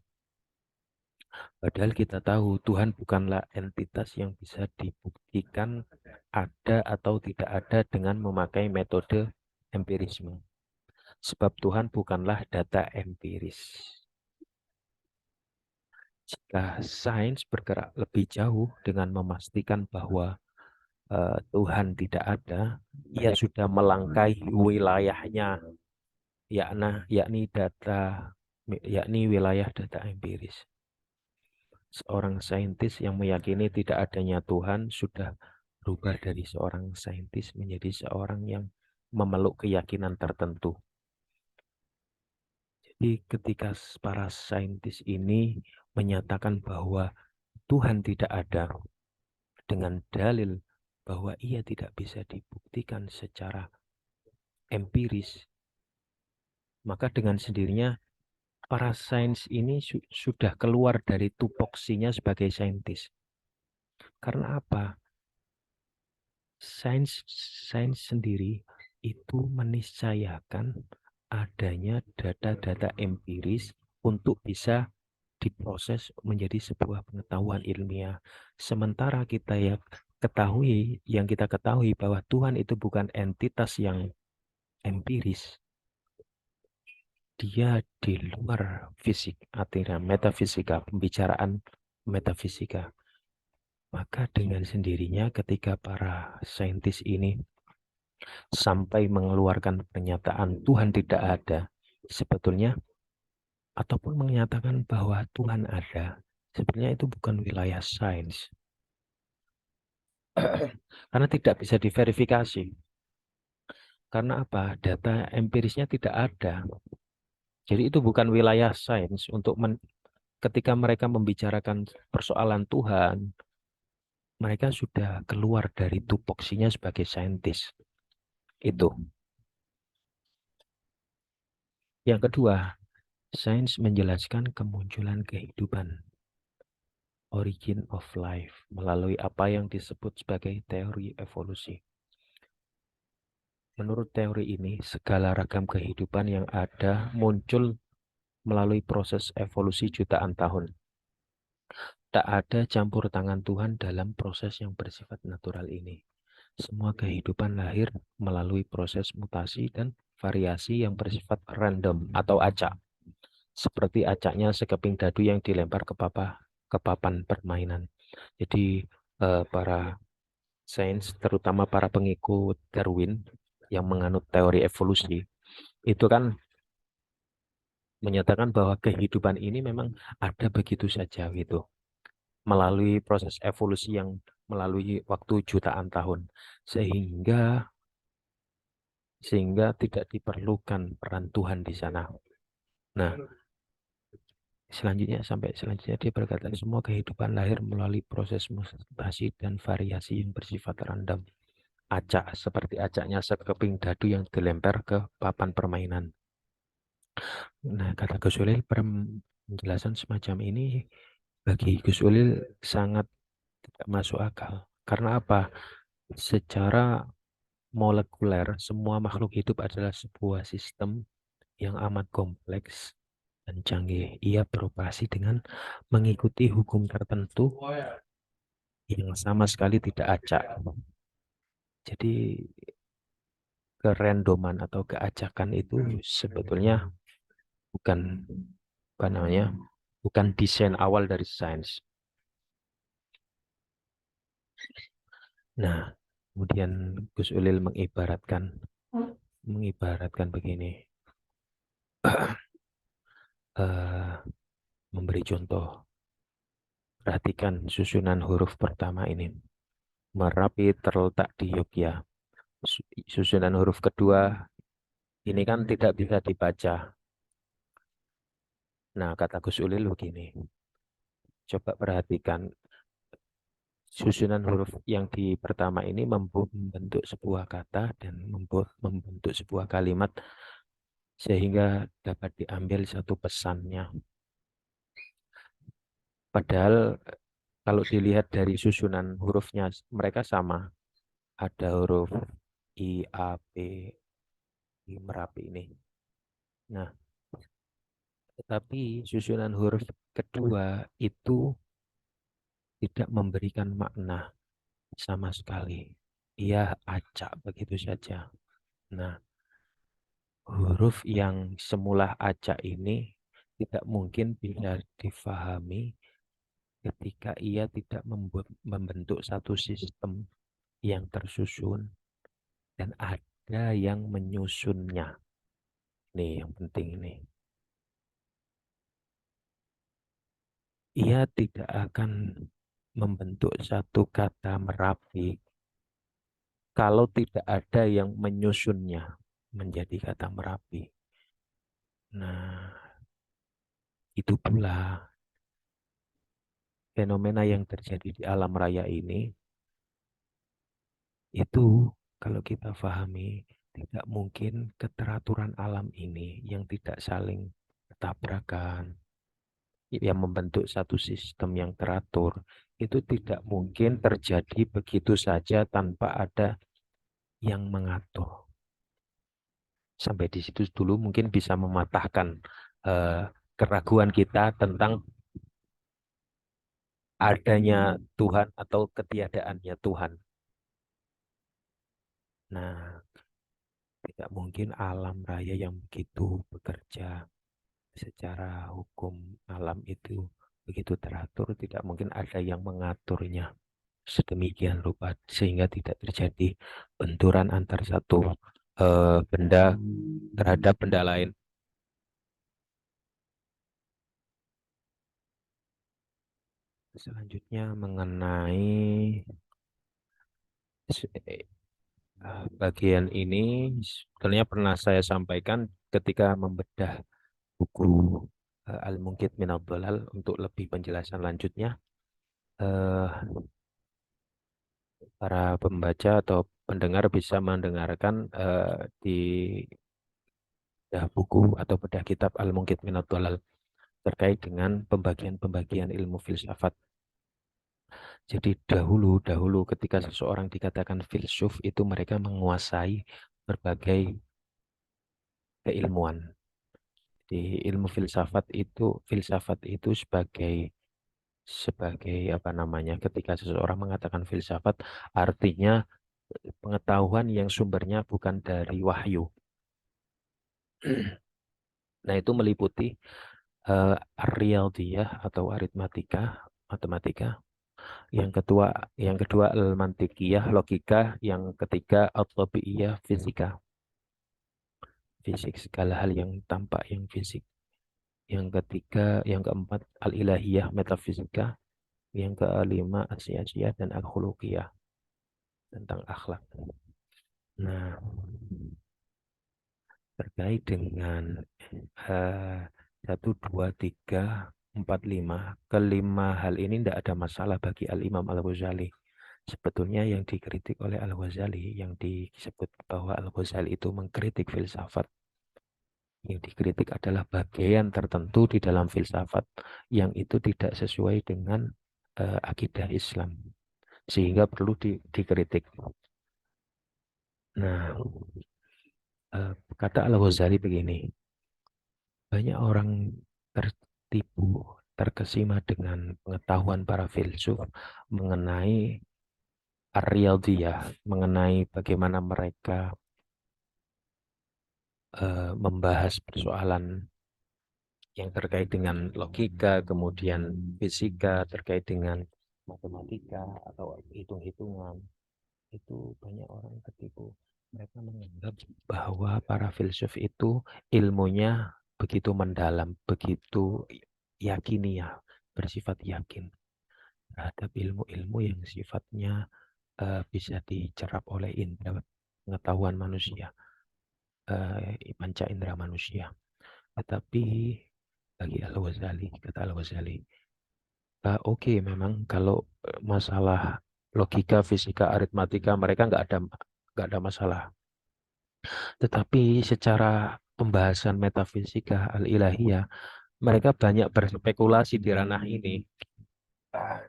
Padahal kita tahu Tuhan bukanlah entitas yang bisa dibuktikan ada atau tidak ada dengan memakai metode empirisme. Sebab Tuhan bukanlah data empiris. Jika sains bergerak lebih jauh dengan memastikan bahwa Tuhan tidak ada, ia sudah melangkahi wilayahnya, yakni wilayah data empiris. Seorang saintis yang meyakini tidak adanya Tuhan sudah berubah dari seorang saintis menjadi seorang yang memeluk keyakinan tertentu. Jadi ketika para saintis ini menyatakan bahwa Tuhan tidak ada dengan dalil bahwa ia tidak bisa dibuktikan secara empiris, maka dengan sendirinya para sains ini sudah keluar dari tupoksinya sebagai saintis. Karena apa? Sains sendiri itu meniscayakan adanya data-data empiris untuk bisa diproses menjadi sebuah pengetahuan ilmiah. Sementara yang kita ketahui bahwa Tuhan itu bukan entitas yang empiris. Dia di luar fisik, artinya metafisika, pembicaraan metafisika. Maka dengan sendirinya ketika para saintis ini sampai mengeluarkan pernyataan Tuhan tidak ada, sebetulnya ataupun menyatakan bahwa Tuhan ada, sebenarnya itu bukan wilayah sains. Karena tidak bisa diverifikasi. Karena apa? Data empirisnya tidak ada. Jadi itu bukan wilayah sains untuk ketika mereka membicarakan persoalan Tuhan, mereka sudah keluar dari tupoksinya sebagai saintis. Itu. Yang kedua, sains menjelaskan kemunculan kehidupan, origin of life, melalui apa yang disebut sebagai teori evolusi. Menurut teori ini, segala ragam kehidupan yang ada muncul melalui proses evolusi jutaan tahun. Tak ada campur tangan Tuhan dalam proses yang bersifat natural ini. Semua kehidupan lahir melalui proses mutasi dan variasi yang bersifat random atau acak. Seperti acaknya sekeping dadu yang dilempar ke papan permainan. Jadi para sains, terutama para pengikut Darwin yang menganut teori evolusi, itu kan menyatakan bahwa kehidupan ini memang ada begitu saja gitu, melalui proses evolusi yang melalui waktu jutaan tahun, sehingga tidak diperlukan peran Tuhan di sana. Nah, selanjutnya dia berkata, semua kehidupan lahir melalui proses mutasi dan variasi yang bersifat random. Acak seperti acaknya sekeping dadu yang dilempar ke papan permainan. Nah, kata Gus Ulil, penjelasan semacam ini bagi Gus Ulil sangat tidak masuk akal. Karena apa? Secara molekuler, semua makhluk hidup adalah sebuah sistem yang amat kompleks dan canggih. Ia beroperasi dengan mengikuti hukum tertentu yang sama sekali tidak acak. Jadi kerandoman atau keacakan itu sebetulnya bukan apa namanya, bukan desain awal dari sains. Nah, kemudian Gus Ulil mengibaratkan begini, memberi contoh. Perhatikan susunan huruf pertama ini. Merapi terletak di Yogyakarta. Susunan huruf kedua ini kan tidak bisa dibaca. Nah, kata Gus Ulil begini. Coba perhatikan susunan huruf yang di pertama ini membentuk sebuah kata dan membentuk sebuah kalimat sehingga dapat diambil satu pesannya. Padahal kalau dilihat dari susunan hurufnya mereka sama. Ada huruf I, A, P, I Merapi ini. Nah, tetapi susunan huruf kedua itu tidak memberikan makna sama sekali. Ia acak begitu saja. Nah, huruf yang semula acak ini tidak mungkin bisa difahami ketika ia tidak membentuk satu sistem yang tersusun dan ada yang menyusunnya. Nih yang penting ini. Ia tidak akan membentuk satu kata Merapi kalau tidak ada yang menyusunnya menjadi kata Merapi. Nah, itu pula fenomena yang terjadi di alam raya ini, itu kalau kita pahami, tidak mungkin keteraturan alam ini yang tidak saling bertabrakan, yang membentuk satu sistem yang teratur, itu tidak mungkin terjadi begitu saja tanpa ada yang mengatur. Sampai di situ dulu mungkin bisa mematahkan eh, keraguan kita tentang adanya Tuhan atau ketiadaannya Tuhan. Nah, tidak mungkin alam raya yang begitu bekerja secara hukum alam itu begitu teratur, tidak mungkin ada yang mengaturnya sedemikian rupa sehingga tidak terjadi benturan antar satu benda terhadap benda lain. Selanjutnya mengenai bagian ini sebenarnya pernah saya sampaikan ketika membedah buku Al-Munqidh Minadh Dhalal untuk lebih penjelasan lanjutnya. Eh, para pembaca atau pendengar bisa mendengarkan di bedah buku atau bedah kitab Al-Munqidh Minadh Dhalal terkait dengan pembagian-pembagian ilmu filsafat. Jadi dahulu ketika seseorang dikatakan filsuf itu mereka menguasai berbagai keilmuan. Di ilmu filsafat itu sebagai sebagai apa namanya? Ketika seseorang mengatakan filsafat artinya pengetahuan yang sumbernya bukan dari wahyu. Nah, itu meliputi uh, riyadhiyah atau aritmatika, matematika. Yang kedua al-mantikiyah, logika. Yang ketiga at-tabiiyah, fisika. Fisik segala hal yang tampak yang fisik. Yang keempat al-ilahiyah, metafisika. Yang kelima asyiah dan al-khuluqiyah, tentang akhlak. Nah, terkait dengan eh, 1, 2, 3, 4, 5. Kelima hal ini tidak ada masalah bagi Al-Imam Al-Ghazali. Sebetulnya yang dikritik oleh Al-Ghazali, yang disebut bahwa Al-Ghazali itu mengkritik filsafat. Yang dikritik adalah bagian tertentu di dalam filsafat yang itu tidak sesuai dengan akidah Islam. Sehingga perlu dikritik. Nah, kata Al-Ghazali begini, banyak orang tertipu, terkesima dengan pengetahuan para filsuf mengenai ar-riyadhiyah, mengenai bagaimana mereka membahas persoalan yang terkait dengan logika, kemudian fisika, terkait dengan matematika atau hitung-hitungan. Itu banyak orang tertipu. Mereka menganggap bahwa para filsuf itu ilmunya begitu mendalam, begitu yakiniah, bersifat yakin terhadap ilmu-ilmu yang sifatnya bisa dicerap oleh indera pengetahuan manusia, panca indera manusia. Tetapi bagi Al-Ghazali, kata Al-Ghazali, oke, memang kalau masalah logika, fisika, aritmatika mereka nggak ada masalah. Tetapi secara pembahasan metafisika al-ilahiyah, mereka banyak berspekulasi di ranah ini. Ah,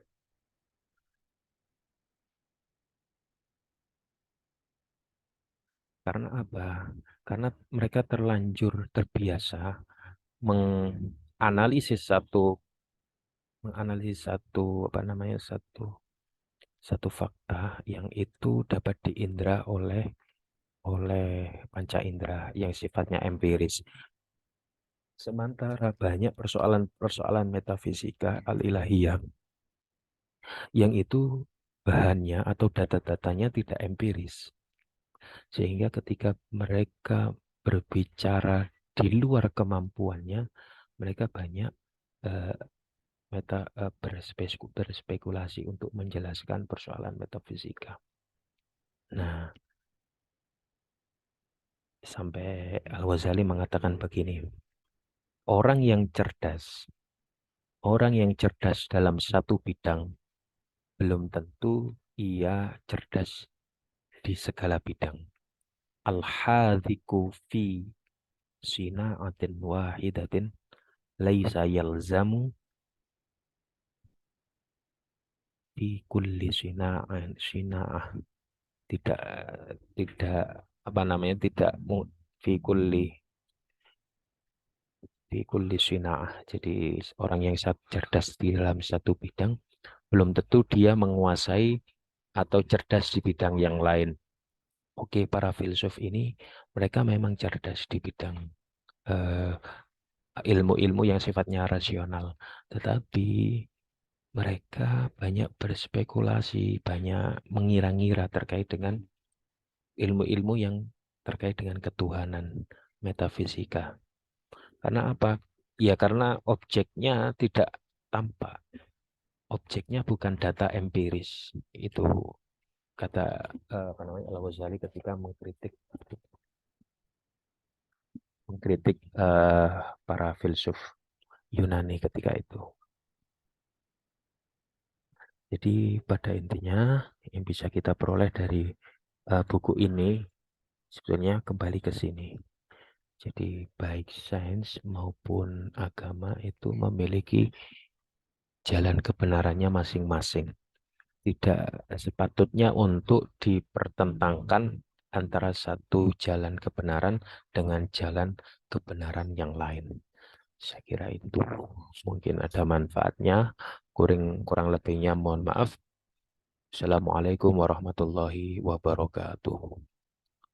karena apa? Karena mereka terlanjur terbiasa menganalisis satu menganalisis satu apa namanya satu fakta yang itu dapat diindra oleh oleh panca indera yang sifatnya empiris. Sementara banyak persoalan-persoalan metafisika al-ilahiyah yang itu bahannya atau data-datanya tidak empiris. Sehingga ketika mereka berbicara di luar kemampuannya, mereka banyak eh, berspekulasi untuk menjelaskan persoalan metafisika. Nah, sampai Al-Ghazali mengatakan begini, orang yang cerdas, orang yang cerdas dalam satu bidang belum tentu ia cerdas di segala bidang. Al-hadhiku fi sina'atin wahidatin laisa yalzamu fi kulli sina'ah. Tidak tidak apa namanya tidak fi kulli sina'ah. Jadi orang yang cerdas di dalam satu bidang belum tentu dia menguasai atau cerdas di bidang yang lain. Oke, para filsuf ini mereka memang cerdas di bidang eh, ilmu-ilmu yang sifatnya rasional, tetapi mereka banyak berspekulasi, banyak mengira-ngira terkait dengan ilmu-ilmu yang terkait dengan ketuhanan, metafisika. Karena apa? Ya karena objeknya tidak tampak. Objeknya bukan data empiris. Itu kata apa namanya Al-Ghazali ketika mengkritik para filsuf Yunani ketika itu. Jadi pada intinya yang bisa kita peroleh dari buku ini sebetulnya kembali ke sini. Jadi baik sains maupun agama itu memiliki jalan kebenarannya masing-masing. Tidak sepatutnya untuk dipertentangkan antara satu jalan kebenaran dengan jalan kebenaran yang lain. Saya kira itu mungkin ada manfaatnya. Kurang kurang lebihnya mohon maaf. Assalamualaikum warahmatullahi wabarakatuh.